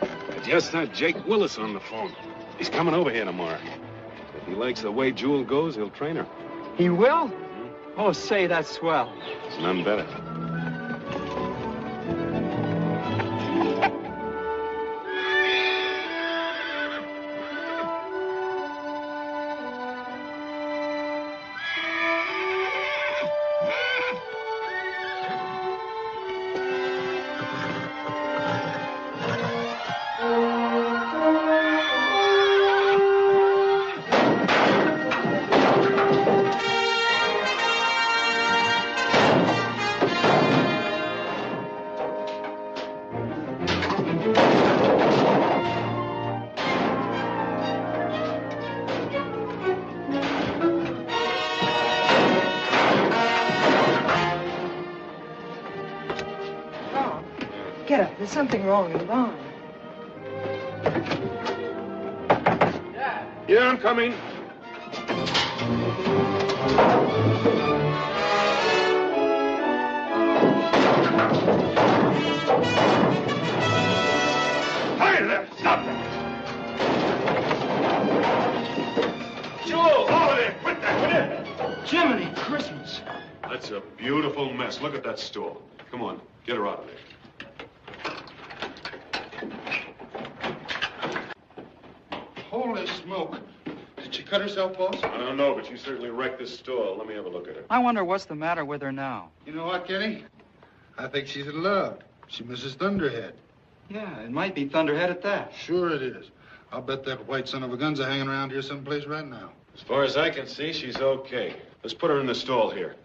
I just heard Jake Willis on the phone. He's coming over here tomorrow. If he likes the way Jewel goes, he'll train her. He will? Oh, say, that's swell. It's none better. Get up. There's something wrong in the barn. Yeah, I'm coming. Hi there! Stop that! Joe! Over there! Quit that, will you? Jiminy Christmas. That's a beautiful mess. Look at that stool. Come on, get her out of there. Holy smoke. Did she cut herself, boss? I don't know, but she certainly wrecked this stall. Let me have a look at her. I wonder what's the matter with her now. You know what, Kenny? I think she's in love. She misses Thunderhead. Yeah, it might be Thunderhead at that. Sure it is. I'll bet that white son of a gun's hanging around here someplace right now. As far as I can see, she's okay. Let's put her in the stall here.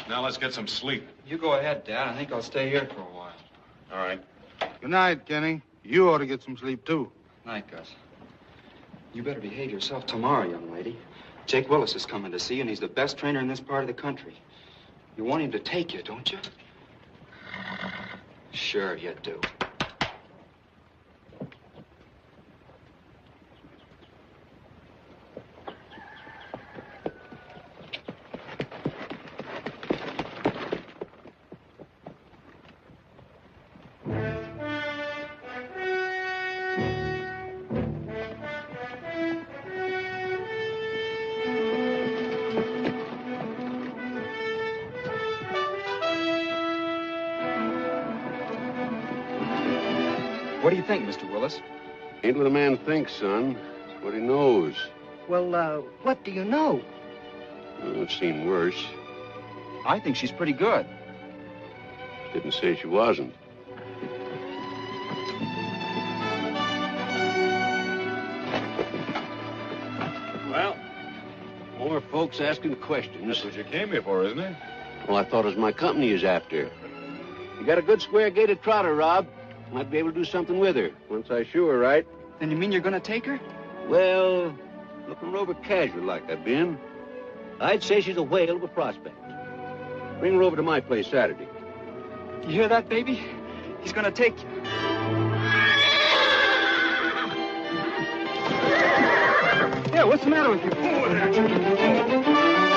Now let's get some sleep. You go ahead, Dad. I think I'll stay here for a while. All right. Good night, Kenny. You ought to get some sleep, too. Night, Gus. You better behave yourself tomorrow, young lady. Jake Willis is coming to see you, and he's the best trainer in this part of the country. You want him to take you, don't you? Sure you do. What do you think, Mr. Willis? Ain't what a man thinks, son. It's what he knows. Well, what do you know? Oh, it's seen worse. I think she's pretty good. Didn't say she wasn't. Well, more folks asking questions. That's what you came here for, isn't it? Well, I thought it was my company is after. You got a good square-gated trotter, Rob. Might be able to do something with her, once I show her right. Then you mean you're gonna take her? Well, looking over casual like I've been, I'd say she's a whale of a prospect. Bring her over to my place Saturday. You hear that, baby? He's gonna take you. Yeah, what's the matter with you? Over there!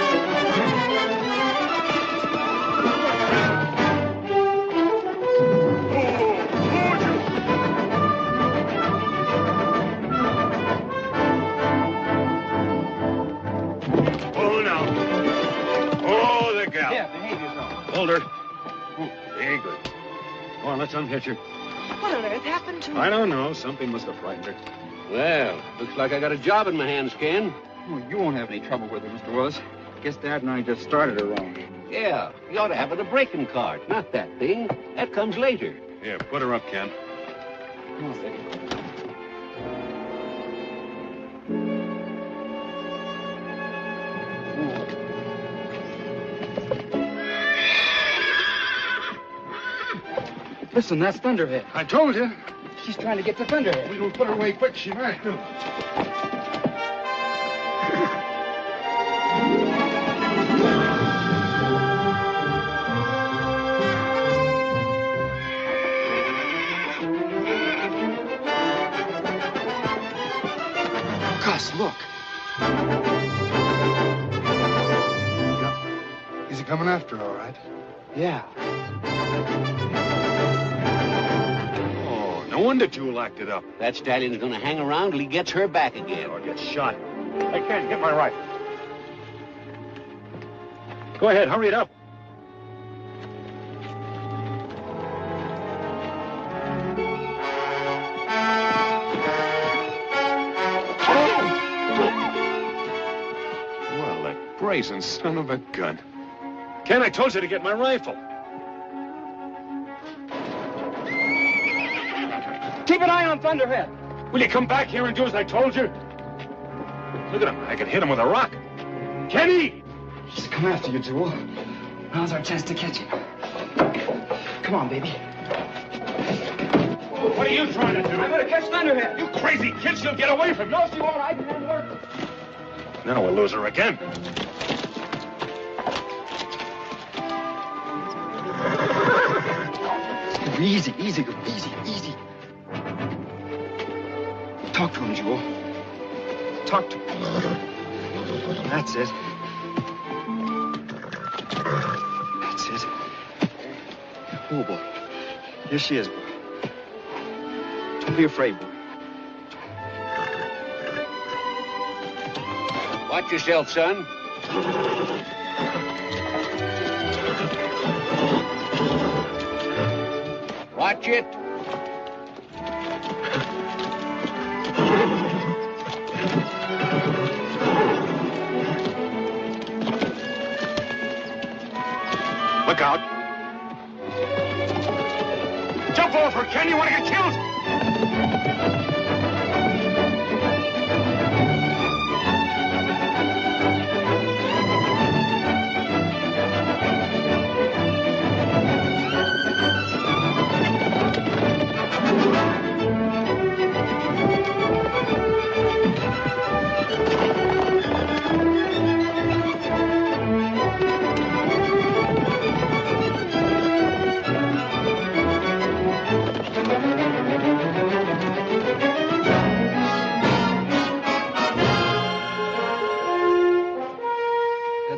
Hold her. Very good. Go on, let's unhitch her. What on earth happened to her? I don't know. Something must have frightened her. Well, looks like I got a job in my hands, Ken. Oh, you won't have any trouble with her, Mr. Willis. Guess Dad and I just started her wrong. Yeah, you ought to have it a breaking card, not that thing. That comes later. Here, put her up, Ken. Come on, baby. Listen, that's Thunderhead. I told you. She's trying to get to Thunderhead. We don't put her away quick, she might. Gus, look. Is he coming after, all right? Yeah. Oh, no wonder Jewel acted up. That stallion's gonna hang around till he gets her back again. Or get shot. Hey, Ken, get my rifle. Go ahead, hurry it up. Well, that brazen son of a gun. Ken, I told you to get my rifle. Keep an eye on Thunderhead. Will you come back here and do as I told you? Look at him. I could hit him with a rock. Kenny! He's coming after you, Jewel. Now's our chance to catch him. Come on, baby. What are you trying to do? I'm gonna catch Thunderhead. You crazy kid, she'll get away from you. No, she won't. I can handle her. Now we'll lose her again. Easy, easy, girl. Easy, easy. Talk to him, Jewel. Talk to him. That's it. That's it. Oh, boy. Here she is, boy. Don't be afraid, boy. Watch yourself, son. Watch it. Look out. Jump off her, Ken. You want to get killed?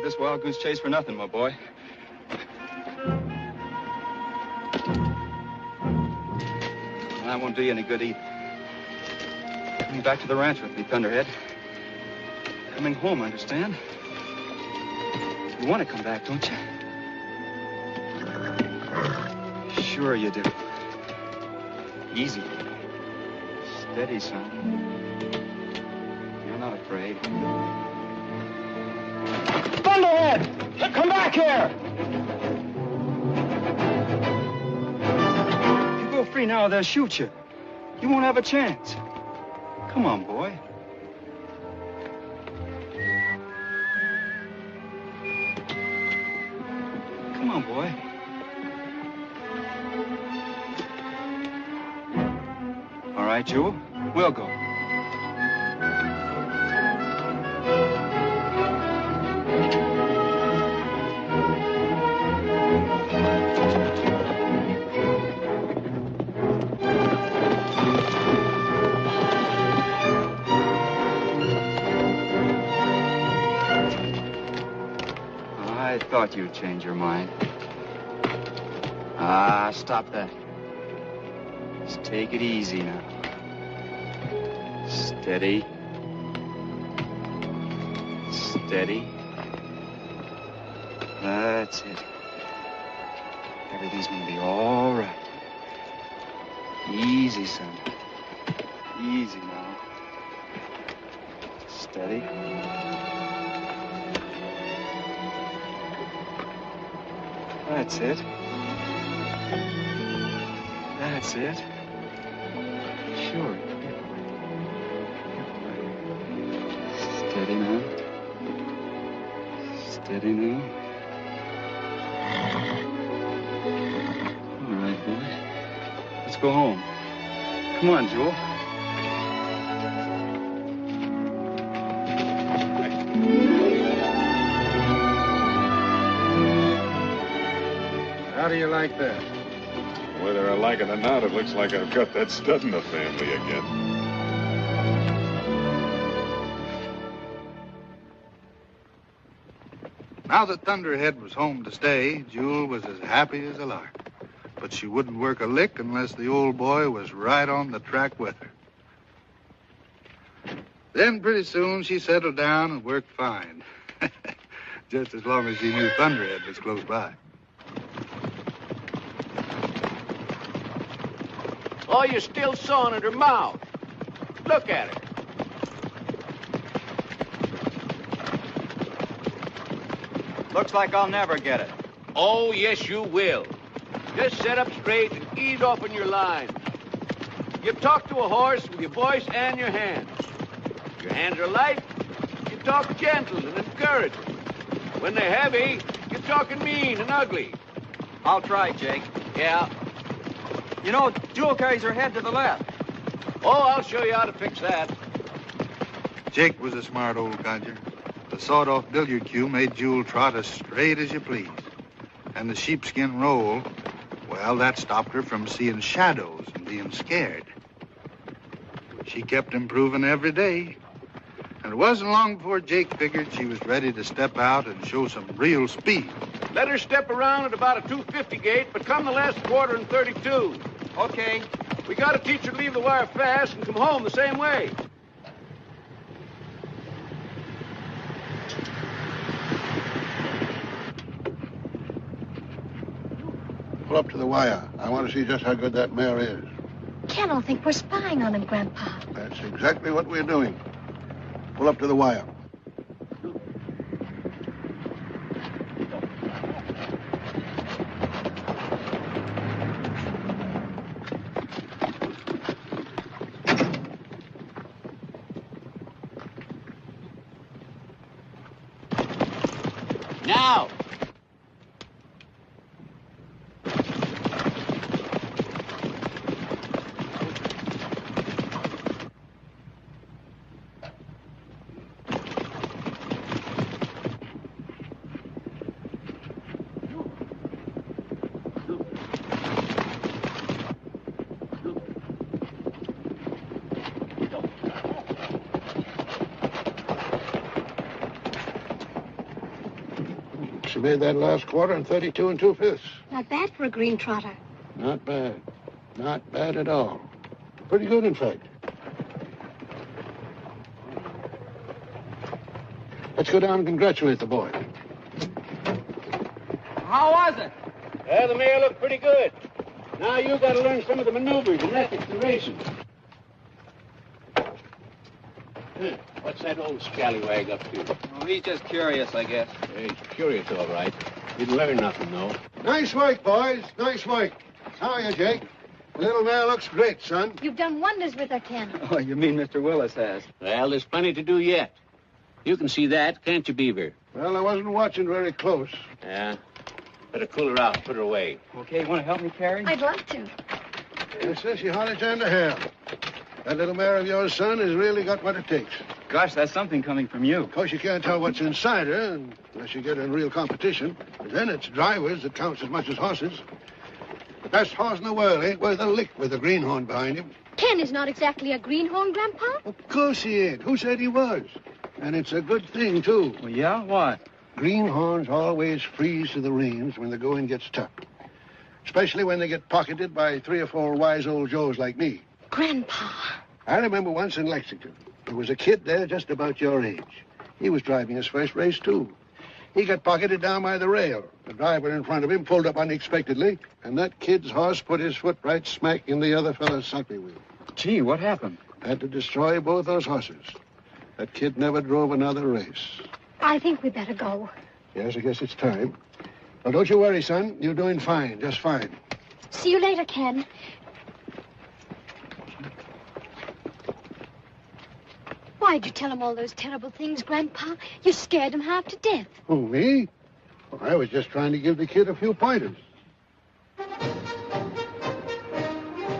This wild goose chase for nothing, my boy. And that won't do you any good either. Coming back to the ranch with me, Thunderhead. Coming home, understand? You want to come back, don't you? Sure you do. Easy. Steady, son. You're not afraid. Thunderhead! Come back here! If you go free now, they'll shoot you. You won't have a chance. Come on, boy. Come on, boy. All right, Jewel. We'll go. I thought you'd change your mind. Ah, stop that. Just take it easy now. Steady. Steady. That's it. Everything's gonna be all right. Easy, son. Easy now. Steady. That's it. That's it. Sure. Steady now. Steady now. All right, boy. Let's go home. Come on, Jewel. How do you like that? Whether I like it or not, it looks like I've got that stud in the family again. Now that Thunderhead was home to stay, Jewel was as happy as a lark. But she wouldn't work a lick unless the old boy was right on the track with her. Then pretty soon she settled down and worked fine. Just as long as she knew Thunderhead was close by. Oh, you're still sawing at her mouth. Look at her. Looks like I'll never get it. Oh, yes, you will. Just set up straight and ease off on your line. You talk to a horse with your voice and your hands. Your hands are light, you talk gentle and encouraging. When they're heavy, you're talking mean and ugly. I'll try, Jake. Yeah. You know, Jewel carries her head to the left. Oh, I'll show you how to fix that. Jake was a smart old codger. The sawed-off billiard cue made Jewel trot as straight as you please. And the sheepskin roll, well, that stopped her from seeing shadows and being scared. She kept improving every day. And it wasn't long before Jake figured she was ready to step out and show some real speed. Let her step around at about a 250 gait, but come the last quarter in 32. Okay. We gotta teach her to leave the wire fast and come home the same way. Pull up to the wire. I want to see just how good that mare is. Ken will think we're spying on him, Grandpa. That's exactly what we're doing. Pull up to the wire. Now! She made that last quarter in 32 and 2/5. Not bad for a green trotter. Not bad. Not bad at all. Pretty good, in fact. Let's go down and congratulate the boy. How was it? The mare looked pretty good. Now you gotta learn some of the maneuvers and ethics in racing. What's that old scallywag up to? Oh, he's just curious, I guess. He's curious, all right. Didn't learn nothing, though. Nice work, boys. Nice work. How are you, Jake? The little mare looks great, son. You've done wonders with her, Ken. Oh, you mean Mr. Willis has? Well, there's plenty to do yet. You can see that, can't you, Beaver? Well, I wasn't watching very close. Yeah. Better cool her out, put her away. Okay, you want to help me carry? I'd love to. Yes, sir, she hollered you under hell. That little mare of yours, son, has really got what it takes. Gosh, that's something coming from you. Of course, you can't tell what's inside her unless you get in real competition. But then it's drivers that counts as much as horses. The best horse in the world ain't worth a lick with a greenhorn behind him. Ken is not exactly a greenhorn, Grandpa. Of course he ain't. Who said he was? And it's a good thing, too. Well, yeah? What? Greenhorns always freeze to the reins when the going gets tough. Especially when they get pocketed by 3 or 4 wise old Joes like me. Grandpa. I remember once in Lexington, there was a kid there just about your age. He was driving his first race, too. He got pocketed down by the rail. The driver in front of him pulled up unexpectedly, and that kid's horse put his foot right smack in the other fellow's suckly wheel. Gee, what happened? Had to destroy both those horses. That kid never drove another race. I think we better go. Yes, I guess it's time. Well, don't you worry, son. You're doing fine, just fine. See you later, Ken. Why'd you tell him all those terrible things, Grandpa? You scared him half to death. Who, me? Well, I was just trying to give the kid a few pointers.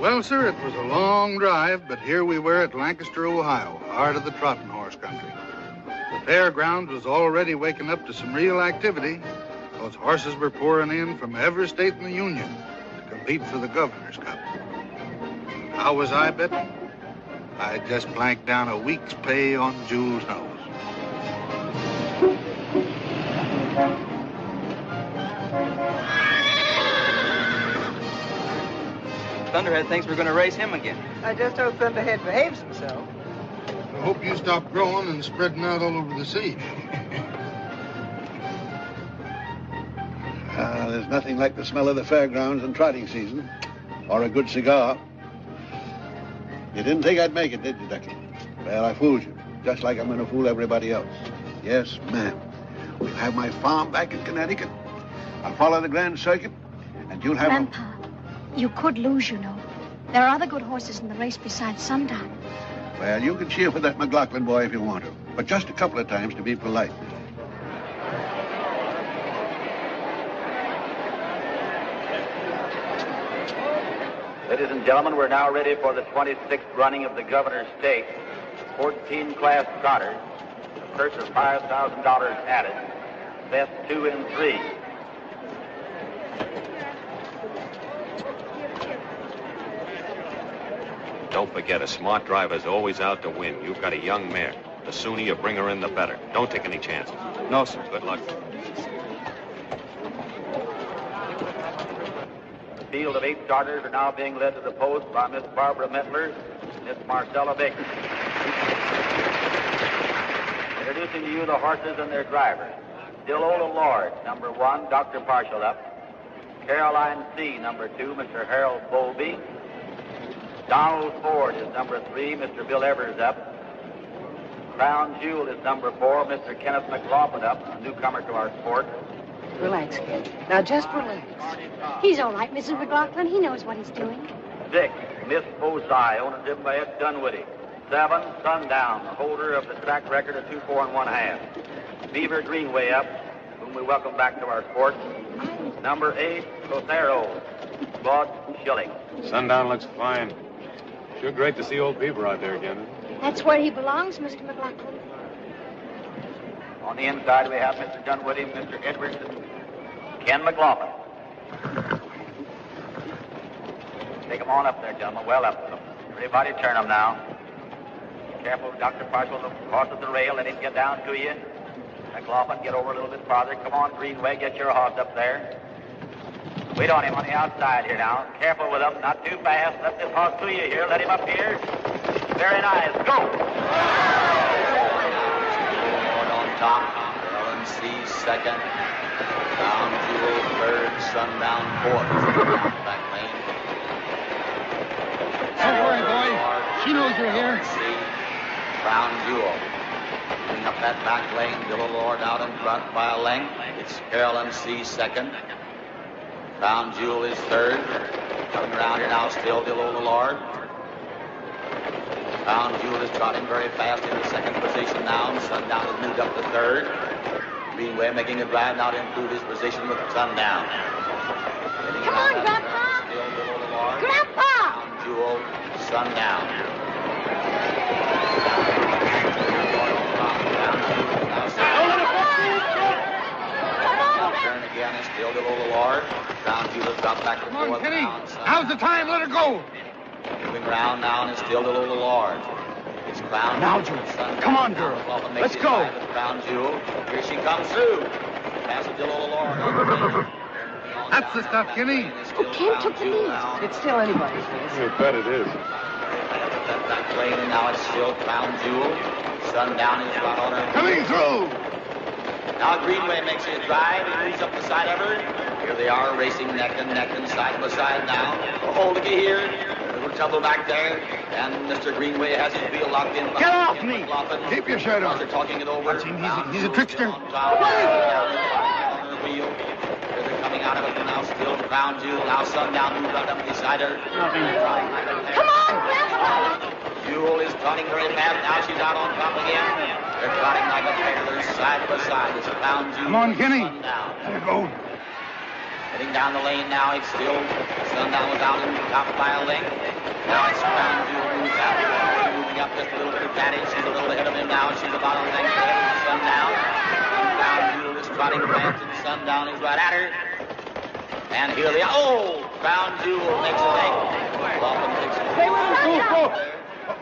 Well, sir, it was a long drive, but here we were at Lancaster, Ohio, heart of the trotting horse country. The fairground was already waking up to some real activity. Those horses were pouring in from every state in the Union to compete for the Governor's Cup. How was I betting? I just planked down a week's pay on Jewel's nose. Thunderhead thinks we're going to race him again. I just hope Thunderhead behaves himself. I hope you stop growing and spreading out all over the sea. There's nothing like the smell of the fairgrounds and trotting season, or a good cigar. You didn't think I'd make it, did you, Ducky? Well, I fooled you, just like I'm going to fool everybody else. Yes, ma'am. We'll have my farm back in Connecticut. I'll follow the Grand Circuit, and you'll have... Grandpa, you could lose, you know. There are other good horses in the race besides Sundown. Well, you can cheer for that McLaughlin boy if you want to, but just a couple of times to be polite. Ladies and gentlemen, we're now ready for the 26th running of the Governor's Stakes. 14 class trotters, a purse of $5,000 added, best 2 and 3. Don't forget, a smart driver's always out to win. You've got a young mare. The sooner you bring her in, the better. Don't take any chances. No, sir. Good luck. The field of 8 starters are now being led to the post by Miss Barbara Mettler, Miss Marcella Baker. Introducing to you the horses and their drivers. Dillola Lord, number 1, Dr. Parshalup. Caroline C., number 2, Mr. Harold Bowlby. Donald Ford is number 3, Mr. Bill Evers up. Crown Jewel is number 4, Mr. Kenneth McLaughlin up, a newcomer to our sport. Relax, kid. Now, just relax. He's all right, Mrs. McLaughlin. He knows what he's doing. 6, Miss Bozai, owned and driven by Ed Dunwoody. 7, Sundown, the holder of the track record of 2, 4, and 1/2. Beaver Greenway up, whom we welcome back to our sport. Number 8, Lotero, Claude Schilling. Sundown looks fine. Sure great to see old Beaver out there again. That's where he belongs, Mr. McLaughlin. On the inside, we have Mr. Dunwoody, Mr. Edwards, and Ken McLaughlin. Take them on up there, gentlemen. Well up to them. Everybody turn them now. Careful, Dr. Parcel, crosses the rail. Let him get down to you. McLaughlin, get over a little bit farther. Come on, Greenway, get your horse up there. Wait on him on the outside here now. Careful with him, not too fast. Let this horse to you here. Let him up here. Very nice. Go! On top, LMC second. Crown Jewel third. Sundown fourth. Down back lane. Don't worry, boy. She knows you're here. Crown Jewel. Moving up that back lane. Dillo Lord out in front by a length. It's Carol MC second. Crown Jewel is third. Coming around here now, still Dillo Lord. Crown Jewel is trotting very fast in the second position now. Sundown has moved up to third. Greenway making a drive now to improve his position with Sundown. Come on, Grandpa! Still Dillo Lord. Grandpa! Crown Jewel, Sundown. Turn again is still Dillo Lord. Crown Jewel has dropped back to Come on, fourth. Kenny. How's the time? Let her go. Moving around now and it's still Dillo Lord. It's Crown Now, Jewel. Jewel. Come on, girl. Let's go. Crown Jewel. Here she comes through. Past Dillo Lord. That's the stuff, Kenny. Oh, Ken took the lead. It's still anybody's race. You bet it is. That back lane and now it's still Crown Jewel. Sundown is right on her. Coming through. Now Greenway makes a drive. He moves up the side of her. Here they are racing neck and side by side now. Oh, looky here. A little trouble back there. And Mr. Greenway has his wheel locked in. Get off me! Keep your shirt on. They're talking it over. Watch him. He's a trickster. On her wheel. Here they're coming out of it now. Still Crown Jewel. Now Sundown moved right up beside her. Come on, Grandpa! Jewel is trotting very fast. Now she's out on top again. They're trotting like a pair. They're side by side. It's Crown Jewel. Come on, Kenny. Sundown. Let her go. Heading down the lane now, it's still Sundown was out in top by a length. Now it's Crown Jewel who's out. Moving up just a little bit of advantage. She's a little ahead of him now. She's about a length ahead of Sundown. Crown Jewel is trotting fast and Sundown is right at her. And here they are. Oh! Crown Jewel makes a leg. Often takes a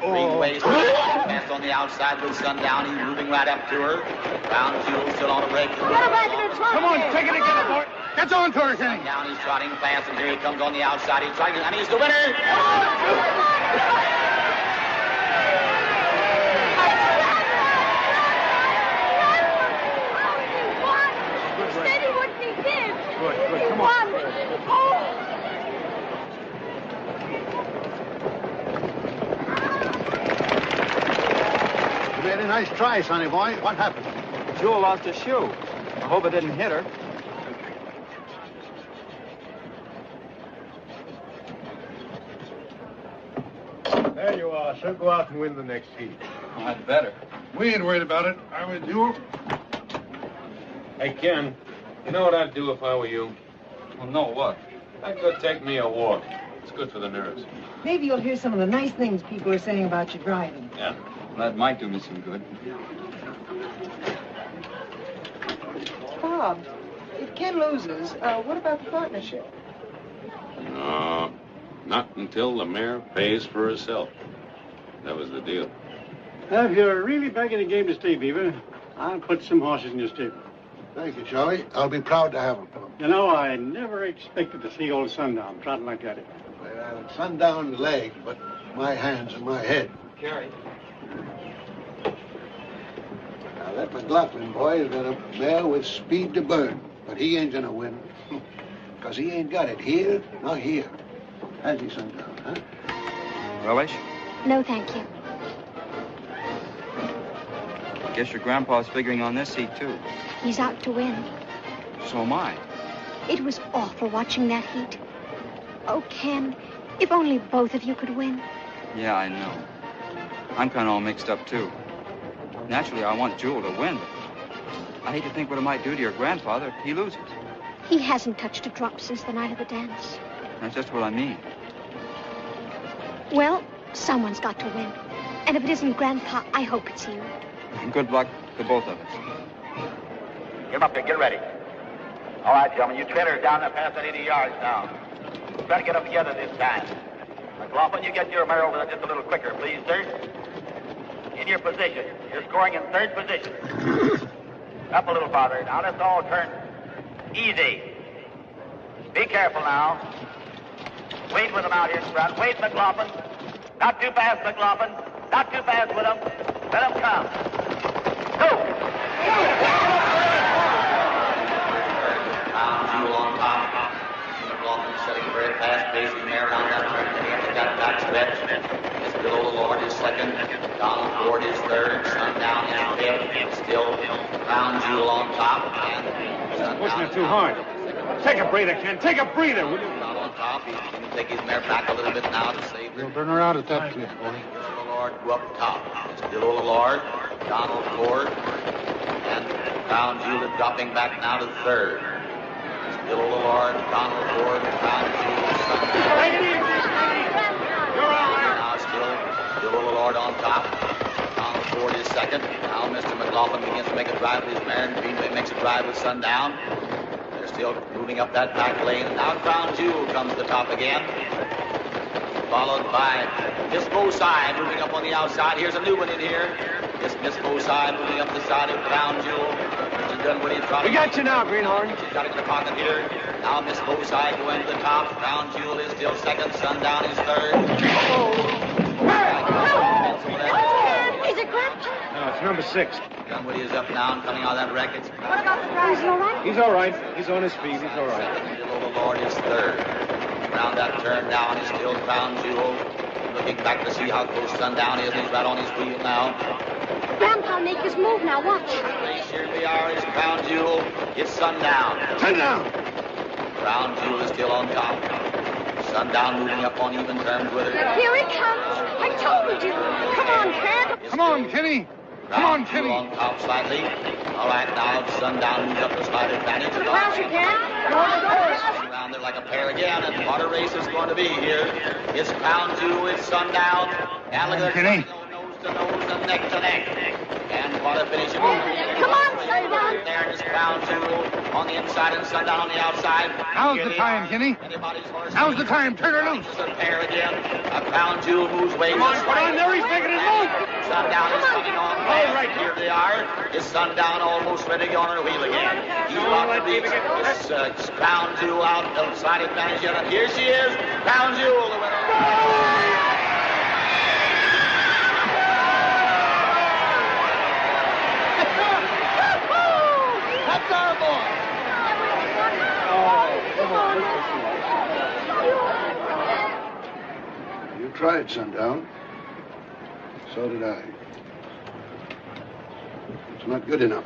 Greenway fast on the outside with Sundown. He's moving right up to her. Crown Jewel still on a break. Get her back in her trunk. Come on, take it together, boy. Gets on to her, Kenny. Down, he's trotting fast, and here he comes on the outside. He's trying to, and he's the winner. Steady what he did. Good. Come on. Oh. You made a nice try, sonny boy. What happened? Jewel lost her shoe. I hope it didn't hit her. There you are, sir. Go out and win the next heat. Oh, I'd better. We ain't worried about it. I was you. Hey, Ken, you know what I'd do if I were you? Well, no, what? I'd go take me a walk. It's good for the nerves. Maybe you'll hear some of the nice things people are saying about your driving. Yeah. That might do me some good. Bob, if Ken loses, what about the partnership? No, not until the mare pays for herself. That was the deal. If you're really back in the game to stay, Beaver, I'll put some horses in your stable. Thank you, Charlie. I'll be proud to have him. You know, I never expected to see old Sundown trotting like that. Well, sundown legs, but my hands and my head. Carrie. Now, that McLaughlin boy has got a mare with speed to burn, but he ain't gonna win. Because he ain't got it here, nor here. Has he, Sundown, huh? Relish? No, thank you. Guess your grandpa's figuring on this heat, too. He's out to win. So am I. It was awful watching that heat. Oh, Ken, if only both of you could win. Yeah, I know. I'm kind of all mixed up, too. Naturally, I want Jewel to win, but I hate to think what it might do to your grandfather if he loses. He hasn't touched a drop since the night of the dance. That's just what I mean. Well, someone's got to win. And if it isn't Grandpa, I hope it's you. Good luck to both of us. Get him up there. Get ready. All right, gentlemen. You trailers down there past that 80 yards now. Try to get up together this time. McLaughlin, you get your mare over there just a little quicker, please, sir. In your position. You're scoring in third position. Up a little farther. Now let's all turn easy. Be careful now. Wait with them out here in front. Wait, McLaughlin. Not too fast, McLaughlin. Not too fast with them. Let them come. Go! Jewel on top. McLaughlin setting a very fast-paced mare around that turn. Then he has to got back stretch. It's Bill Lord is second. Donald Ford is third. Sundown is fifth. Still Crown Jewel on top. And Pushing it too hard. Take a breather, Ken. Take a breather, will you? Down on top. He's going to take his mare back a little bit now to save We'll turn around at that cliff, boy. Bill Lord go up top. It's Bill Lord, Donald Ford, and Crown Jewel is dropping back now to third. It's Bill Lord, Donald Ford, Crown Jewel, Sundown. Now still Bill Lord on top. Donald Ford is second. Now Mr. McLaughlin begins to make a drive with his mare, and Greenway makes a drive with Sundown. They're still moving up that back lane. Now Crown Jewel comes to the top again. Followed by Miss Boside moving up on the outside. Here's a new one in here. It's Miss Boside moving up the side of Crown Jewel. Mr. Dunwoody We got you now, Greenhorn. She's got it in the pocket here. Now Miss Boside going to the top. Crown Jewel is still second. Sundown is third. Is it Grandpa? No, it's number 6. Dunwoody is up now and coming out of that wreck. It's What about the driver? Is he all right? He's all right. He's on his feet. He's all right. Little Lord is third. Around that turn down is still Crown Jewel. Looking back to see how close Sundown is. He's right on his wheel now. Grandpa, make his move now. Watch. Here we are. It's Crown Jewel. It's Sundown. Sundown! Crown Jewel is still on top. Sundown moving up on even terms with her. Here he comes. I told you. Come on, Ken. Come on, Kenny. Come on, Kenny. On top slightly. All right, now Sundown moves up the slight advantage. Crash again. Around there like a pair again, and what a race is going to be here. It's Crown Jewel, it's Sundown, and look at Kenny. nose to nose and neck to neck. And what a finish. Come on, Sundown. There is Crown Jewel on the inside and Sundown on the outside. Now's the time, Kenny. Now's the time. Turn her loose. It's a pair again. A Crown Jewel moves way. Come on, put on there. He's making his move. Sundown is coming on. All right, here they are. Is Sundown almost ready to go on her wheel again? He's rocking It's Crown Jewel out outside advantage yet. Here she is. Crown Jewel, the winner. That's our boy. You tried, Sundown. So did I. It's not good enough.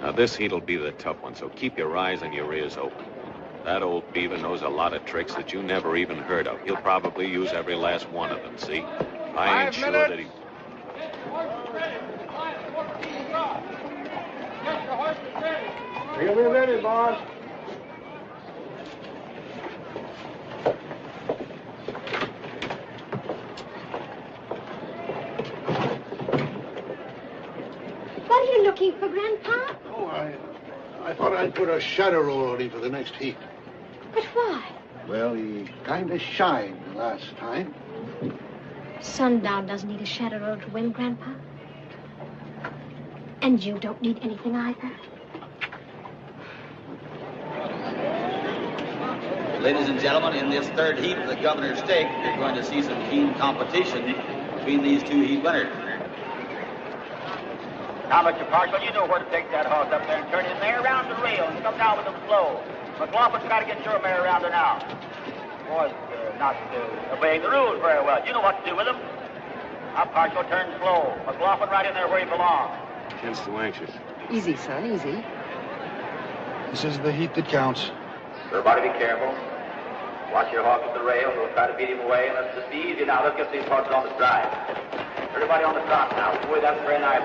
Now, this heat'll be the tough one, so keep your eyes and your ears open. That old beaver knows a lot of tricks that you never even heard of. He'll probably use every last one of them, see? I ain't sure that he... He'll be ready, boss. What are you looking for, Grandpa? Oh, I thought I'd put a shadow roll on him for the next heat. But why? Well, he kind of shined the last time. Sundown doesn't need a shadow roll to win, Grandpa. And you don't need anything either. Ladies and gentlemen, in this third heat of the Governor's Stake, you're going to see some keen competition between these two heat winners. Now, Mr. Parshall, you know where to take that horse up there and turn his mare around the rail and come down with him slow. McLaughlin's got to get your mare around her now. Boy's not obeying the rules very well. You know what to do with him. Now, Parshall, turn slow. McLaughlin right in there where he belongs. Ken's too anxious. Easy, son, easy. This is the heat that counts. Everybody be careful. Watch your horse at the rail. We'll try to beat him away. Let's just be easy now. Let's get these horses on the stride. Everybody on the trot now. Boy, that's very nice.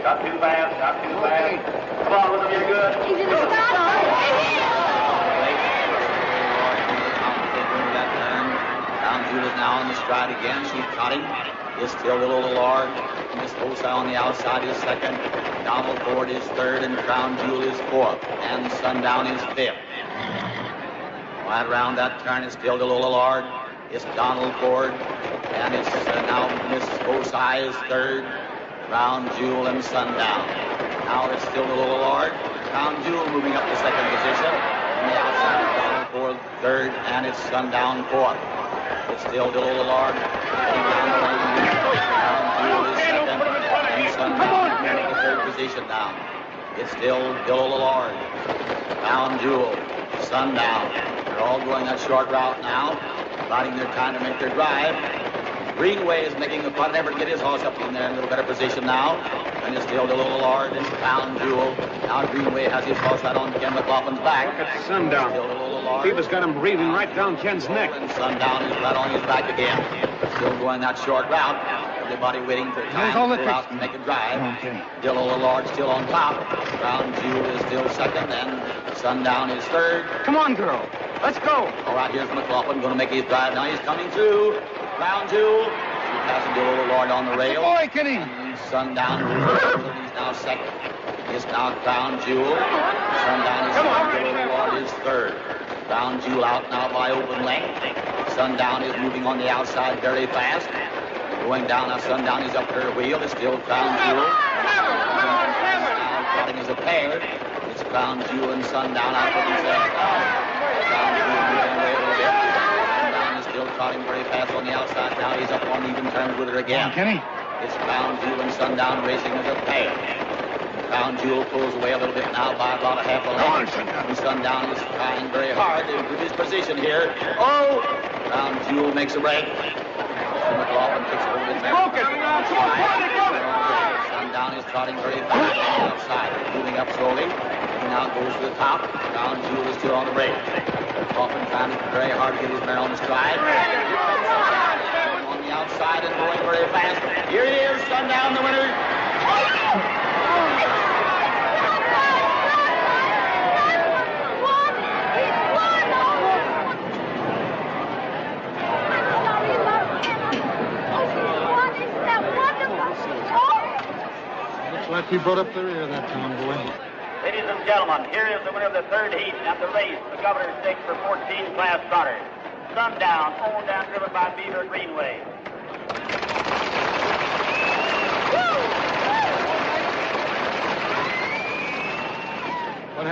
Not too fast, not too fast. Come on with him, you're good. He's in the start. Crown Jewel is now on the stride again. She's trotting. Is still Little Lord. Miss Bosa on the outside is second. Donald Ford is third, and Crown Jewel is fourth. And Sundown is fifth. Right around that turn is still Little Lord. It's Donald Ford. And it's now Miss Bosa is third. Crown Jewel and Sundown. Now it's still Little Lord. Crown Jewel moving up to second position. On the outside is Donald Ford third, and it's Sundown fourth. It's still Little Lord. Heading down the lane. Crown Jewel is second. And Sundown in the third position now. It's still Little Lord. Crown Jewel. Sundown. They're all going that short route now. Biding their time to make their drive. Greenway is making a fun effort to get his horse up in there in a little better position now. And it's still Little Lord and Crown Jewel. Now Greenway has his horse right on Ken McLaughlin's back. Look at Sundown. Beaver's got him breathing right down Ken's neck. And Sundown is right on his back again. Still going that short route. Everybody waiting for time to go out and make a drive. Okay. Little Lord still on top. Crown Jewel is still second, and Sundown is third. Come on, girl. Let's go. All right, here's McLaughlin going to make his drive now. He's coming through. Crown Jewel. He's passing Little Lord on the rail. Boy, Kenny. And Sundown. He's now second. It's now Crown Jewel. Sundown is second. Little Lord is third. Crown Jewel out now by open length. Sundown is moving on the outside very fast. Going down now, Sundown is up her wheel. It's still Crown Jewel. Now trotting as a pair. It's Crown Jewel and Sundown out for themselves. Crown Jewel moving away a little bit. Sundown is still trotting very fast on the outside. Now he's up on even terms with her again. Kenny. It's Crown Jewel and Sundown racing as a pair. Crown Jewel pulls away a little bit now by about a half a length. And Sundown is trying very hard to improve his position here. Oh! Crown Jewel makes a break. McLaughlin takes a little bit back. Sundown is trotting very fast on the outside, moving up slowly. He now goes to the top. Crown Jewel is still on the break. McLaughlin trying very hard to get his mare on the stride. On the outside and going very fast. Here he is, Sundown, the winner. Like he brought up the rear that time, boy. Ladies and gentlemen, here is the winner of the third heat and the race, the Governor's Stakes for 14 class trotters. Sundown, owned and driven by Beaver Greenway.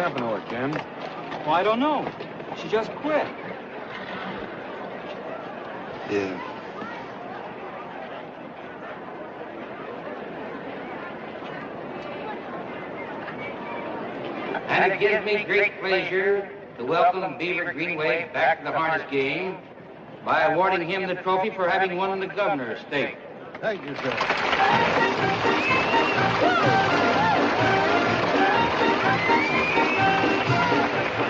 happened to her, Ken? Well, I don't know. She just quit. Yeah. And it gives me great pleasure to welcome Beaver Greenway back to the harness game by awarding him the trophy for having won the governor's stake. Thank you, sir.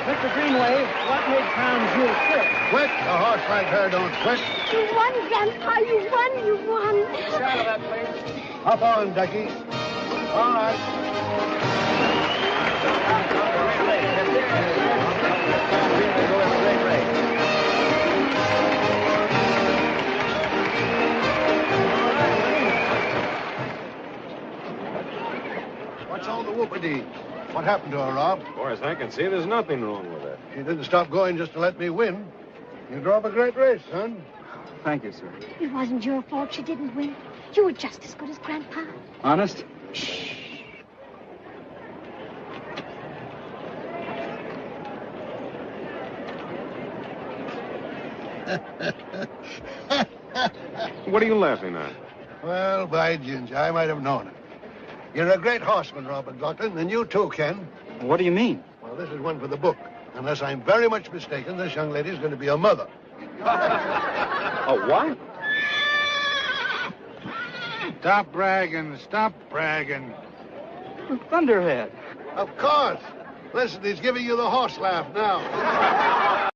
Mr. Greenway, what made Crown Jewel quit? Quit? A horse like her don't quit. You won, Grandpa. You won. You won. Get out of that place. Hop on, Ducky. All right. What's all the whoopity? What happened to her, Rob? As far as I can see, there's nothing wrong with it. She didn't stop going just to let me win. You drove a great race, son. Thank you, sir. It wasn't your fault she didn't win. You were just as good as Grandpa. Honest? What are you laughing at? Well, by ginger, I might have known it. You're a great horseman, Robert McLaughlin, and you too, Ken. What do you mean? Well, this is one for the book. Unless I'm very much mistaken, this young lady's going to be a mother. A what? Stop bragging. Stop bragging. Thunderhead. Of course. Listen, he's giving you the horse laugh now.